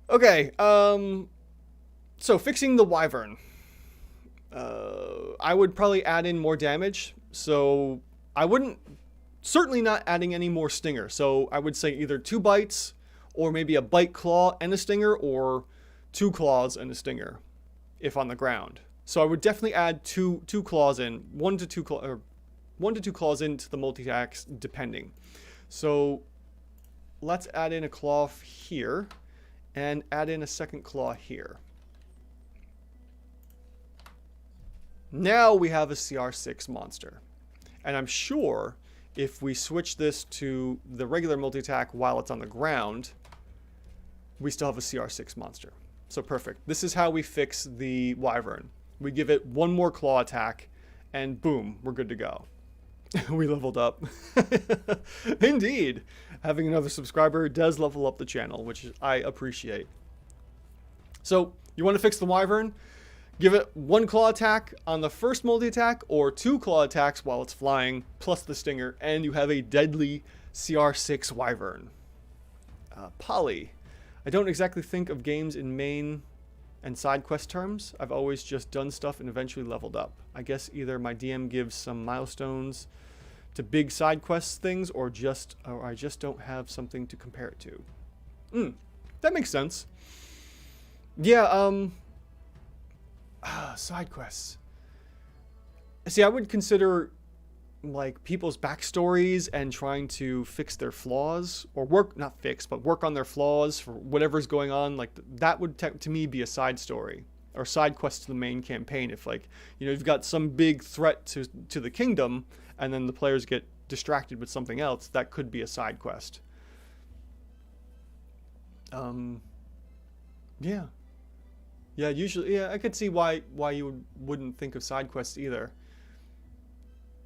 Okay, so fixing the Wyvern. I would probably add in more damage, so I wouldn't, certainly not adding any more stinger. So I would say either 2 bites, or maybe a bite claw and a stinger, or 2 claws and a stinger, if on the ground. So I would definitely add two claws in, 1 to 2 claws into the multi-attacks, depending. So let's add in a claw here. And add in a second claw here. Now we have a CR6 monster. And I'm sure if we switch this to the regular multi-attack while it's on the ground, we still have a CR6 monster. So perfect. This is how we fix the Wyvern. We give it 1 more claw attack, and boom, we're good to go. We leveled up. Indeed. Having another subscriber does level up the channel, which I appreciate. So, you want to fix the Wyvern? Give it 1 claw attack on the first multi-attack, or 2 claw attacks while it's flying, plus the stinger, and you have a deadly CR6 Wyvern. Polly. I don't exactly think of games in main and side quest terms. I've always just done stuff and eventually leveled up. I guess either my DM gives some milestones to big side quest things, or I just don't have something to compare it to. That makes sense. Yeah, side quests. See, I would consider like people's backstories and trying to fix their flaws, or not fix, but work on their flaws for whatever's going on. Like that would to me be a side story or side quest to the main campaign. If like, you know, you've got some big threat to the kingdom and then the players get distracted with something else, that could be a side quest. Yeah, usually, yeah, I could see why you wouldn't think of side quests either.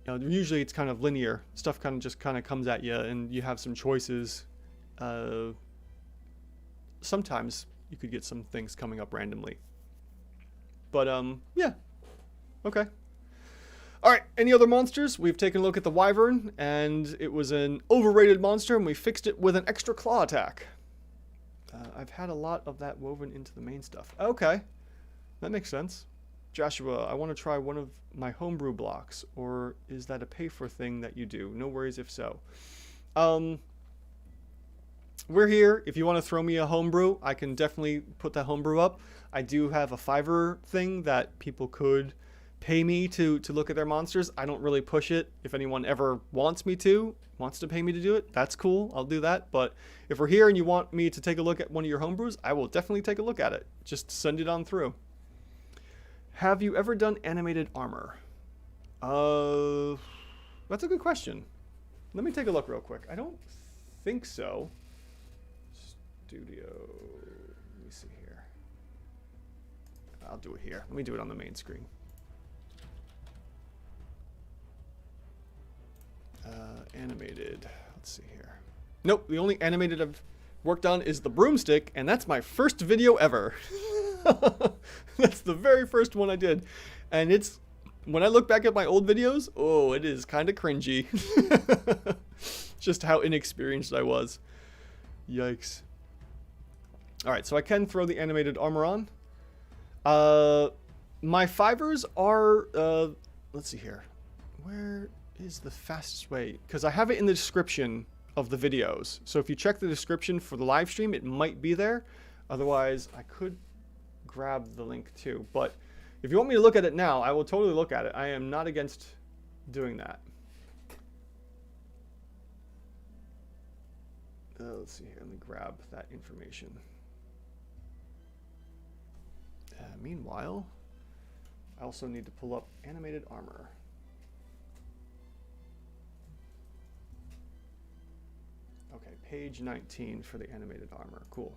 You know, usually it's kind of linear. Stuff just comes at you, and you have some choices. Sometimes you could get some things coming up randomly. But, yeah. Okay. Alright, any other monsters? We've taken a look at the Wyvern, and it was an overrated monster, and we fixed it with an extra claw attack. I've had a lot of that woven into the main stuff. Okay. That makes sense. Joshua, I want to try one of my homebrew blocks, or is that a pay-for thing that you do? No worries if so. We're here. If you want to throw me a homebrew, I can definitely put that homebrew up. I do have a Fiverr thing that people could pay me to look at their monsters. I don't really push it. If anyone ever wants to pay me to do it, that's cool. I'll do that. But if we're here and you want me to take a look at one of your homebrews, I will definitely take a look at it. Just send it on through. Have you ever done animated armor? That's a good question. Let me take a look real quick. I don't think so. Studio. Let me see here. I'll do it here. Let me do it on the main screen. Animated. Let's see here. Nope. The only animated I've worked on is the broomstick, and that's my first video ever. That's the very first one I did, and it's when I look back at my old videos, oh, it is kind of cringy. Just how inexperienced I was. Yikes. All right, so I can throw the animated armor on. My Fivers are let's see here. Where is the fastest way? Because I have it in the description of the videos. So if you check the description for the live stream, it might be there. Otherwise, I could grab the link too. But if you want me to look at it now, I will totally look at it. I am not against doing that. Let's see here. Let me grab that information. Meanwhile, I also need to pull up animated armor. Okay, page 19 for the animated armor. Cool.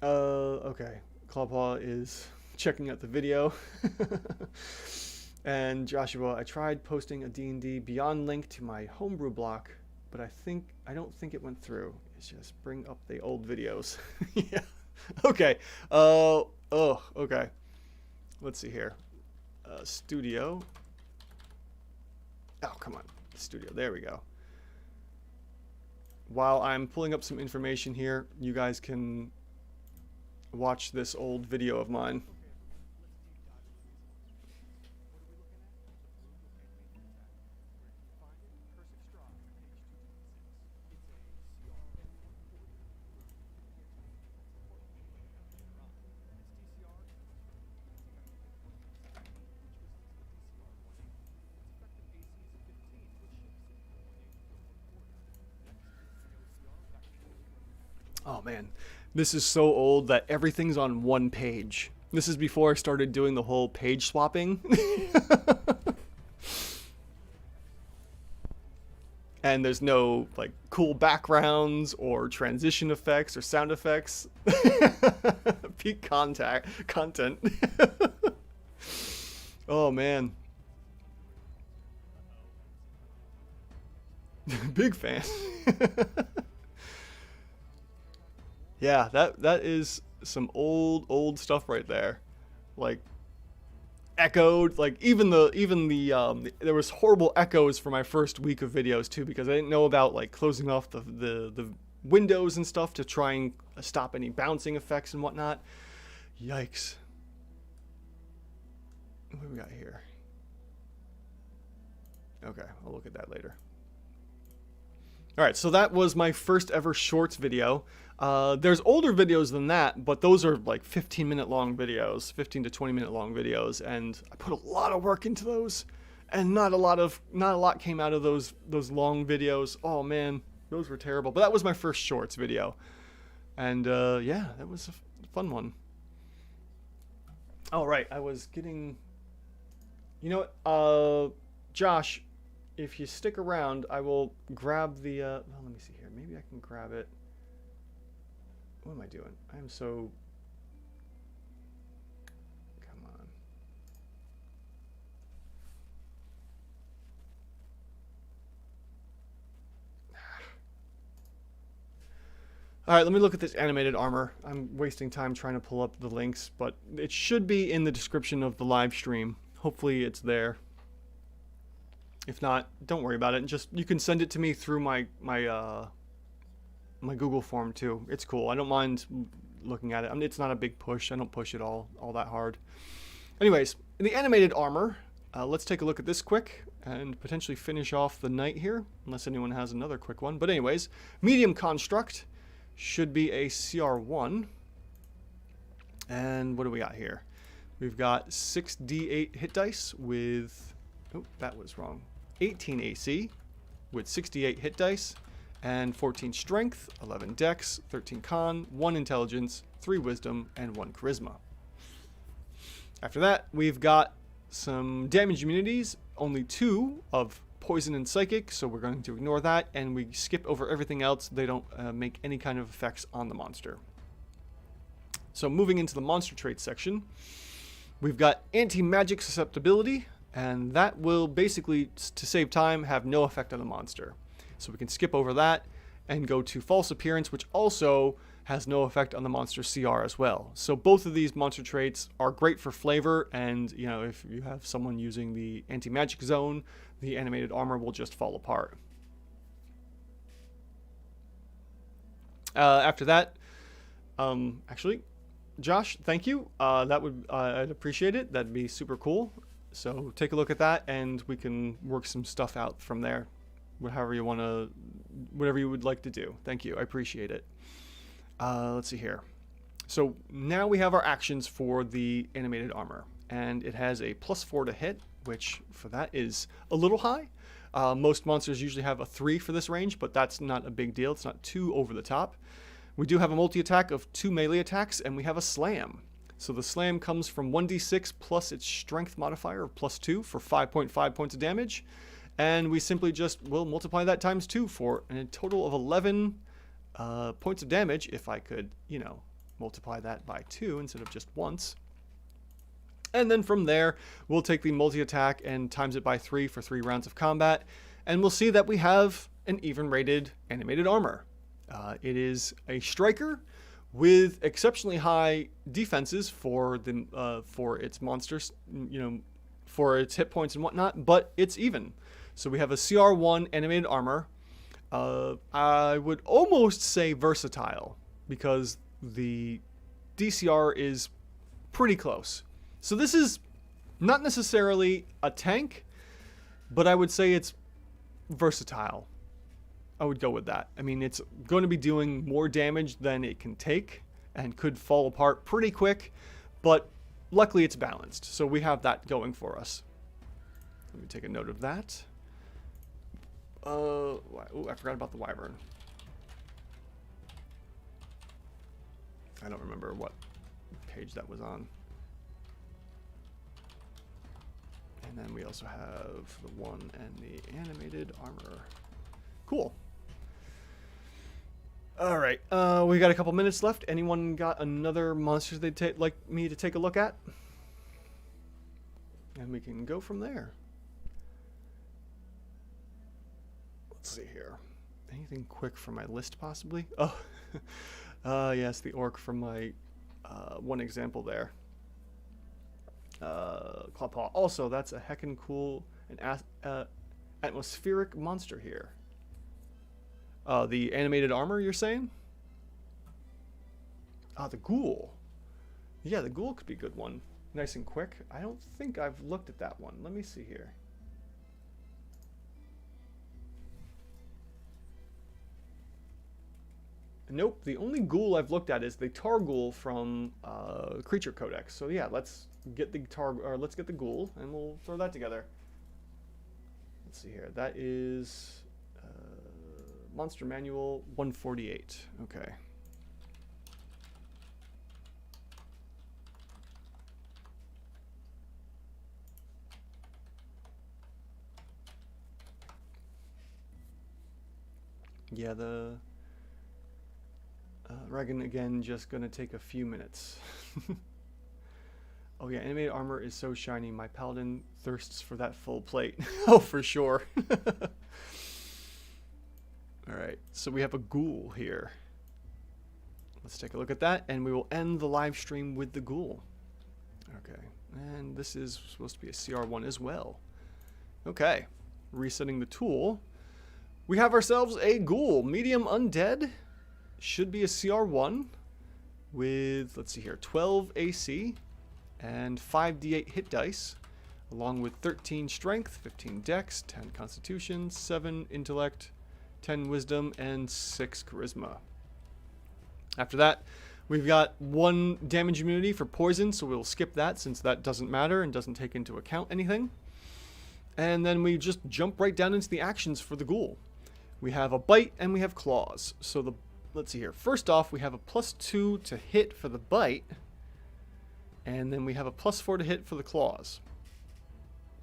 Okay. Clawpaw is checking out the video. And Joshua, I tried posting a D&D Beyond link to my homebrew block, but I don't think it went through. It's just bring up the old videos. Yeah. Okay. Okay. Let's see here. Studio. Oh, come on. Studio. There we go. While I'm pulling up some information here, you guys can watch this old video of mine. Oh man, this is so old that everything's on one page. This is before I started doing the whole page swapping. And there's no like cool backgrounds or transition effects or sound effects. Peak content. Oh man. Big fan. Yeah, that is some old stuff right there. Like echoed, like even the there was horrible echoes for my first week of videos too, because I didn't know about like closing off the windows and stuff to try and stop any bouncing effects and whatnot. Yikes. What do we got here? Okay, I'll look at that later. Alright, so that was my first ever shorts video. There's older videos than that, but those are like 15-minute long videos, 15 to 20-minute long videos, and I put a lot of work into those, and not a lot came out of those long videos. Oh man, those were terrible. But that was my first shorts video, and yeah, that was a fun one. All right, I was getting, you know what, Josh, if you stick around, I will grab the, well, let me see here. Maybe I can grab it. What am I doing? I am so, come on. All right, let me look at this animated armor. I'm wasting time trying to pull up the links, but it should be in the description of the live stream. Hopefully it's there. If not, don't worry about it. And just you can send it to me through my Google form too. It's cool. I don't mind looking at it. I mean, it's not a big push. I don't push it all that hard. Anyways, in the animated armor, let's take a look at this quick and potentially finish off the night here, unless anyone has another quick one. But anyways, medium construct should be a CR1. And what do we got here? We've got 6d8 hit dice with, oh, that was wrong, 18 AC with 68 hit dice and 14 strength, 11 dex, 13 con, 1 intelligence, 3 wisdom, and 1 charisma. After that, we've got some damage immunities, only 2 of poison and psychic, so we're going to ignore that, and we skip over everything else. They don't make any kind of effects on the monster. So moving into the monster traits section, we've got anti-magic susceptibility, and that will basically, to save time, have no effect on the monster. So we can skip over that and go to false appearance, which also has no effect on the monster CR as well. So both of these monster traits are great for flavor, and you know, if you have someone using the anti-magic zone, the animated armor will just fall apart. After that, actually, Josh, thank you. That would I'd appreciate it. That'd be super cool. So take a look at that, and we can work some stuff out from there. However you want to, whatever you would like to do. Thank you. I appreciate it. Let's see here. So now we have our actions for the animated armor, and it has a +4 to hit, which for that is a little high. Most monsters usually have a 3 for this range, but that's not a big deal. It's not too over the top. We do have a multi-attack of 2 melee attacks, and we have a slam. So the slam comes from 1d6 plus its strength modifier of +2 for 5.5 points of damage. And we simply just will multiply that times 2 for a total of 11 points of damage, if I could, you know, multiply that by 2 instead of just once. And then from there, we'll take the multi-attack and times it by 3 for 3 rounds of combat. And we'll see that we have an even-rated animated armor. It is a striker with exceptionally high defenses for its monsters, you know, for its hit points and whatnot, but it's even. So we have a CR1 animated armor. I would almost say versatile, because the DCR is pretty close. So this is not necessarily a tank, but I would say it's versatile. I would go with that. I mean, it's going to be doing more damage than it can take and could fall apart pretty quick, but luckily it's balanced. So we have that going for us. Let me take a note of that. Oh, I forgot about the Wyvern. I don't remember what page that was on. And then we also have the one and the animated armor. Cool. All right, we got a couple minutes left. Anyone got another monster they'd like me to take a look at? And we can go from there. Let's see here. Anything quick from my list, possibly? Oh, yes, the orc from my one example there. Clawpaw. Also, that's a heckin' cool and atmospheric monster here. The animated armor, you're saying? The Ghoul. Yeah, the Ghoul could be a good one. Nice and quick. I don't think I've looked at that one. Let me see here. Nope, the only Ghoul I've looked at is the Tar Ghoul from Creature Codex. So yeah, let's get the Ghoul, and we'll throw that together. Let's see here. That is Monster Manual 148. Okay. Yeah, the Regan again, just gonna take a few minutes. Oh yeah, animated armor is so shiny. My paladin thirsts for that full plate. Oh, for sure. All right, so we have a Ghoul here. Let's take a look at that, and we will end the live stream with the Ghoul. Okay, and this is supposed to be a CR1 as well. Okay, resetting the tool, we have ourselves a Ghoul. Medium Undead. Should be a CR1 with, let's see here, 12 AC and 5d8 hit dice, along with 13 Strength, 15 Dex, 10 Constitution, 7 Intellect, 10 Wisdom, and 6 Charisma. After that, we've got 1 damage immunity for poison, so we'll skip that since that doesn't matter and doesn't take into account anything. And then we just jump right down into the actions for the Ghoul. We have a bite and we have claws. So let's see here. First off, we have a +2 to hit for the bite, and then we have a +4 to hit for the claws.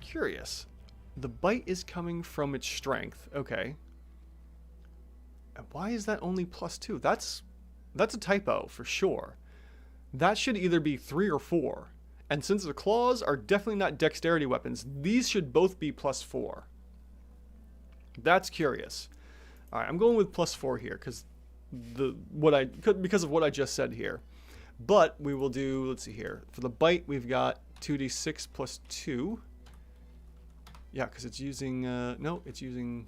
Curious. The bite is coming from its strength. Okay. And why is that only +2? That's a typo for sure. That should either be 3 or 4. And since the claws are definitely not dexterity weapons, these should both be +4. That's curious. All right, I'm going with +4 here because of what I just said here. But we will do, let's see here. For the bite, we've got 2d6 + 2. Yeah, because it's using no, it's using.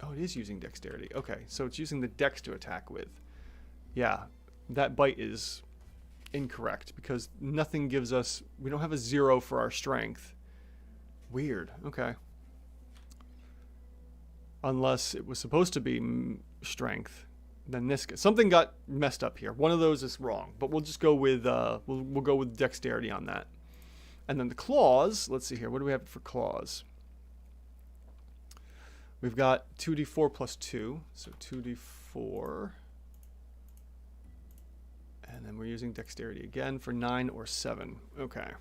Oh, it is using dexterity. Okay, so it's using the dex to attack with. Yeah, that bite is incorrect because nothing gives us. We don't have a 0 for our strength. Weird. Okay. Unless it was supposed to be strength, then something got messed up here. One of those is wrong, but we'll just go with we'll go with dexterity on that. And then the claws. Let's see here. What do we have for claws? We've got 2d4 + 2, so 2d4. And then we're using dexterity again for 9 or 7. Okay.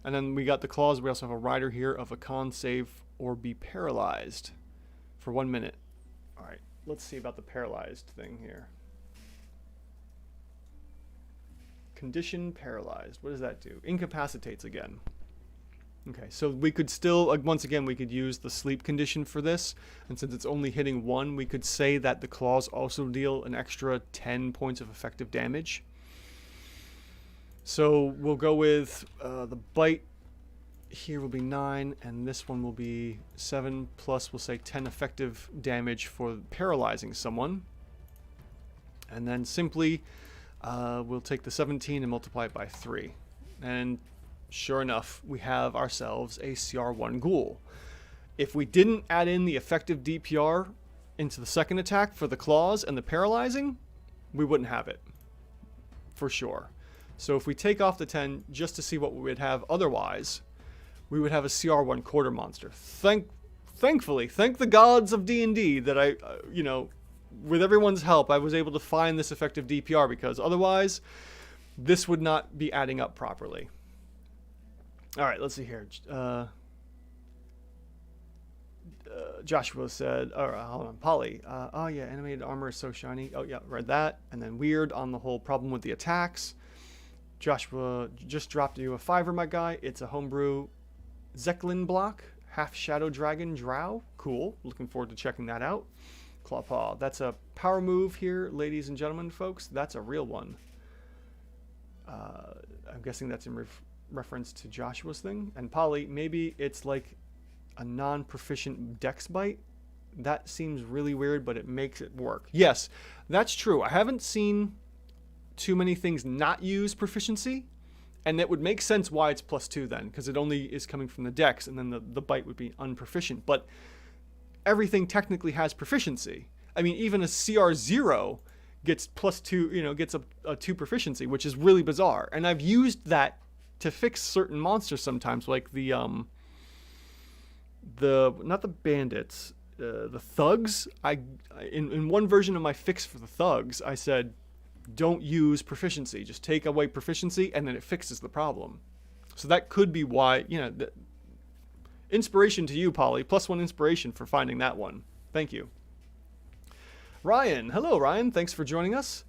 And then we got the claws. We also have a rider here of a con save or be paralyzed for 1 minute. All right. Let's see about the paralyzed thing here. Condition paralyzed. What does that do? Incapacitates again. Okay, so we could still, once again, we could use the sleep condition for this. And since it's only hitting 1, we could say that the claws also deal an extra 10 points of effective damage. So we'll go with the bite here will be 9, and this one will be 7 plus, we'll say 10 effective damage for paralyzing someone. And then simply we'll take the 17 and multiply it by 3. And sure enough, we have ourselves a CR1 Ghoul. If we didn't add in the effective DPR into the second attack for the claws and the paralyzing, we wouldn't have it. For sure. So if we take off the 10 just to see what we would have otherwise, we would have a CR1 quarter monster. Thankfully, thank the gods of D&D that I, with everyone's help, I was able to find this effective DPR, because otherwise, this would not be adding up properly. All right, let's see here. Joshua said, hold on, Polly. Oh yeah, animated armor is so shiny. Oh yeah, read that. And then weird on the whole problem with the attacks. Joshua just dropped you a 5er, my guy. It's a homebrew Zeklin block, half Shadow Dragon Drow. Cool. Looking forward to checking that out. Clawpaw. That's a power move here, ladies and gentlemen, folks. That's a real one. I'm guessing that's in reference to Joshua's thing. And Polly, maybe it's like a non-proficient dex bite. That seems really weird, but it makes it work. Yes, that's true. I haven't seen too many things not use proficiency, and it would make sense why it's +2 then, because it only is coming from the dex, and then the bite would be unproficient. But everything technically has proficiency. I mean, even a CR0 gets +2, gets a 2 proficiency, which is really bizarre. And I've used that to fix certain monsters sometimes, like not the bandits, the thugs. In one version of my fix for the thugs, I said, don't use proficiency, just take away proficiency, and then it fixes the problem. So that could be why, inspiration to you, Polly. +1 inspiration for finding that one. Thank you. Ryan. Hello, Ryan. Thanks for joining us.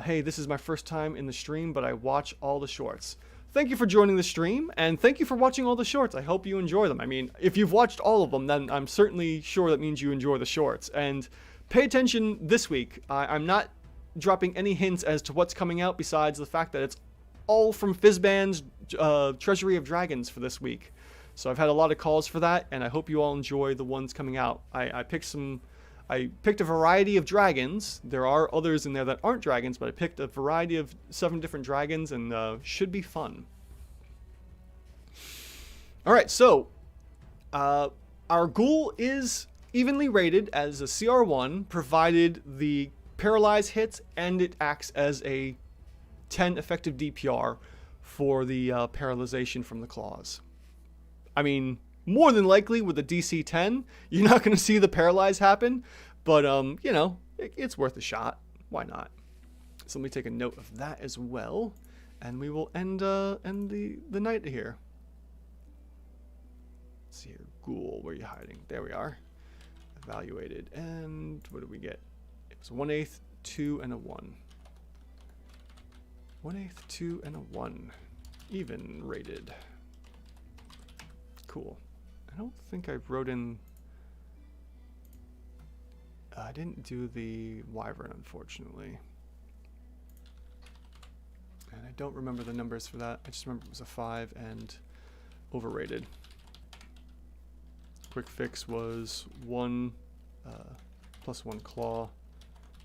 Hey, this is my first time in the stream, but I watch all the shorts. Thank you for joining the stream, and thank you for watching all the shorts. I hope you enjoy them. I mean, if you've watched all of them, then I'm certainly sure that means you enjoy the shorts. And pay attention this week. I'm not dropping any hints as to what's coming out besides the fact that it's all from Fizban's Treasury of Dragons for this week. So I've had a lot of calls for that, and I hope you all enjoy the ones coming out. I picked a variety of dragons. There are others in there that aren't dragons, but I picked a variety of 7 different dragons, and should be fun. All right, so our Ghoul is evenly rated as a CR1, provided the Paralyze hits, and it acts as a 10 effective DPR for the paralyzation from the claws. I mean, more than likely with a DC 10, you're not going to see the paralyze happen, but you know, it's worth a shot. Why not? So let me take a note of that as well, and we will end the night here. Let's see here, Ghoul, where are you hiding? There we are. Evaluated, and what did we get? It was 1/8, 2, and a 1. 1/8, 2, and a 1. Even rated. Cool. I don't think I wrote in... I didn't do the Wyvern, unfortunately. And I don't remember the numbers for that. I just remember it was a 5 and overrated. Quick fix was 1 plus 1 claw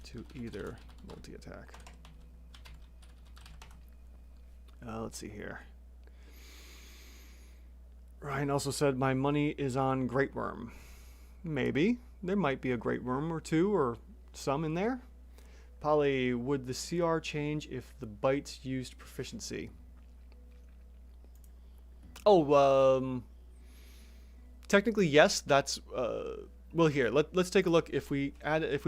to either multi-attack. Let's see here. Ryan also said my money is on Great Worm. Maybe. There might be a Great Worm or 2 or some in there. Polly, would the CR change if the bites used proficiency? Oh, technically yes. That's well, here let's take a look. If we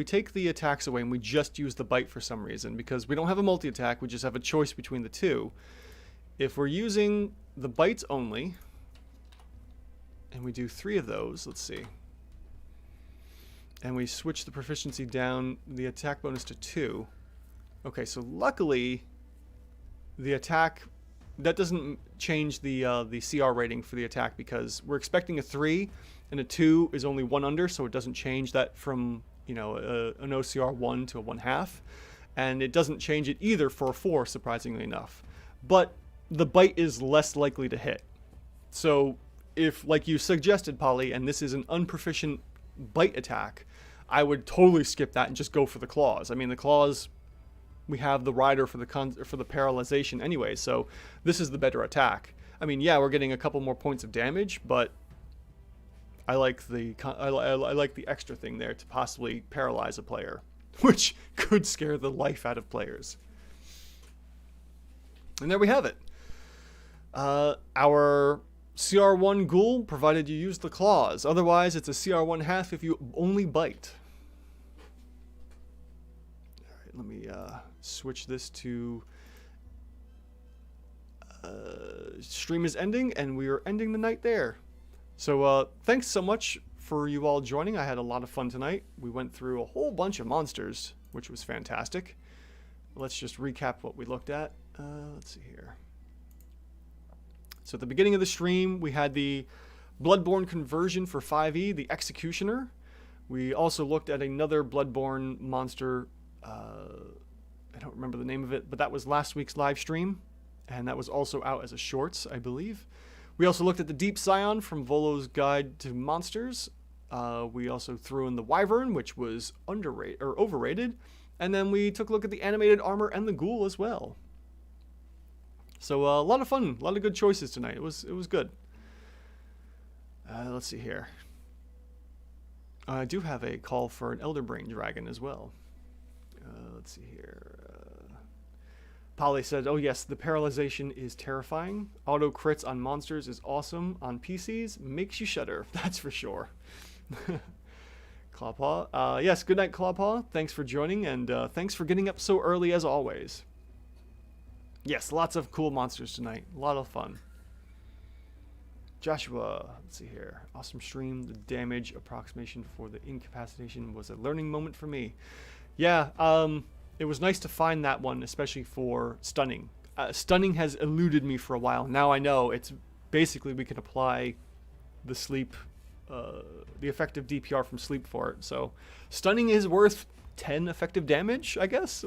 take the attacks away and we just use the bite for some reason, because we don't have a multi-attack, we just have a choice between the 2. If we're using the bites only, and we do 3 of those, let's see, and we switch the proficiency down, the attack bonus to 2. Okay, so luckily the attack, that doesn't change the CR rating for the attack, because we're expecting a 3 and a 2 is only 1 under, so it doesn't change that from, you know, an OCR 1 to a 1/2, and it doesn't change it either for a 4, surprisingly enough. But the bite is less likely to hit. So if, like you suggested, Polly, and this is an unproficient bite attack, I would totally skip that and just go for the claws. I mean, the claws, we have the rider for the paralyzation anyway, so this is the better attack. I mean, yeah, we're getting a couple more points of damage, but I like the extra thing there to possibly paralyze a player, which could scare the life out of players. And there we have it. Our CR1 Ghoul, provided you use the claws. Otherwise, it's a CR1/2 if you only bite. All right, let me switch this to stream is ending, and we are ending the night there. So thanks so much for you all joining. I had a lot of fun tonight. We went through a whole bunch of monsters, which was fantastic. Let's just recap what we looked at. Let's see here. So at the beginning of the stream, we had the Bloodborne conversion for 5e, the Executioner. We also looked at another Bloodborne monster. I don't remember the name of it, but that was last week's live stream, and that was also out as a shorts, I believe. We also looked at the Deep Scion from Volo's Guide to Monsters. We also threw in the Wyvern, which was underrated or overrated, and then we took a look at the animated armor and the Ghoul as well. So a lot of fun, a lot of good choices tonight. It was good. Let's see here. I do have a call for an Elder Brain Dragon as well. Let's see here. Polly said, oh yes, the paralyzation is terrifying. Auto crits on monsters is awesome. On PCs, makes you shudder. That's for sure. Clawpaw. Yes, good night, Clawpaw. Thanks for joining, and thanks for getting up so early as always. Yes, lots of cool monsters tonight. A lot of fun. Joshua, let's see here. Awesome stream. The damage approximation for the incapacitation was a learning moment for me. Yeah, it was nice to find that one, especially for stunning. Stunning has eluded me for a while. Now I know it's basically we can apply the sleep, the effective DPR from sleep for it. So stunning is worth 10 effective damage, I guess.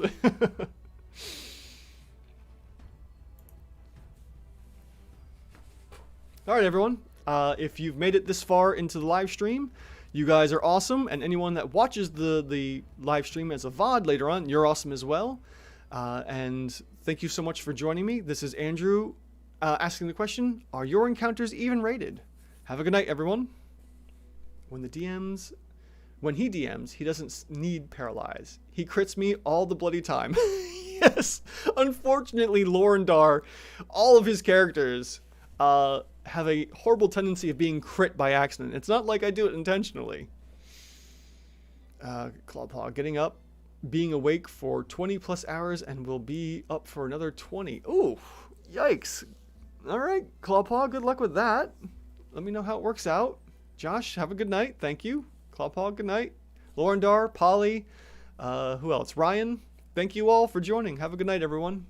All right, everyone. If you've made it this far into the live stream, you guys are awesome. And anyone that watches the live stream as a VOD later on, you're awesome as well. And thank you so much for joining me. This is Andrew asking the question, are your encounters even rated? Have a good night, everyone. When he DMs, he doesn't need Paralyze. He crits me all the bloody time. Yes, unfortunately, Lorendar, all of his characters have a horrible tendency of being crit by accident. It's not like I do it intentionally. Clawpaw, getting up, being awake for 20 plus hours, and will be up for another 20. Ooh, yikes. All right, Clawpaw, good luck with that. Let me know how it works out. Josh, have a good night. Thank you. Clawpaw, good night. Lorendar, Polly, who else? Ryan, thank you all for joining. Have a good night, everyone.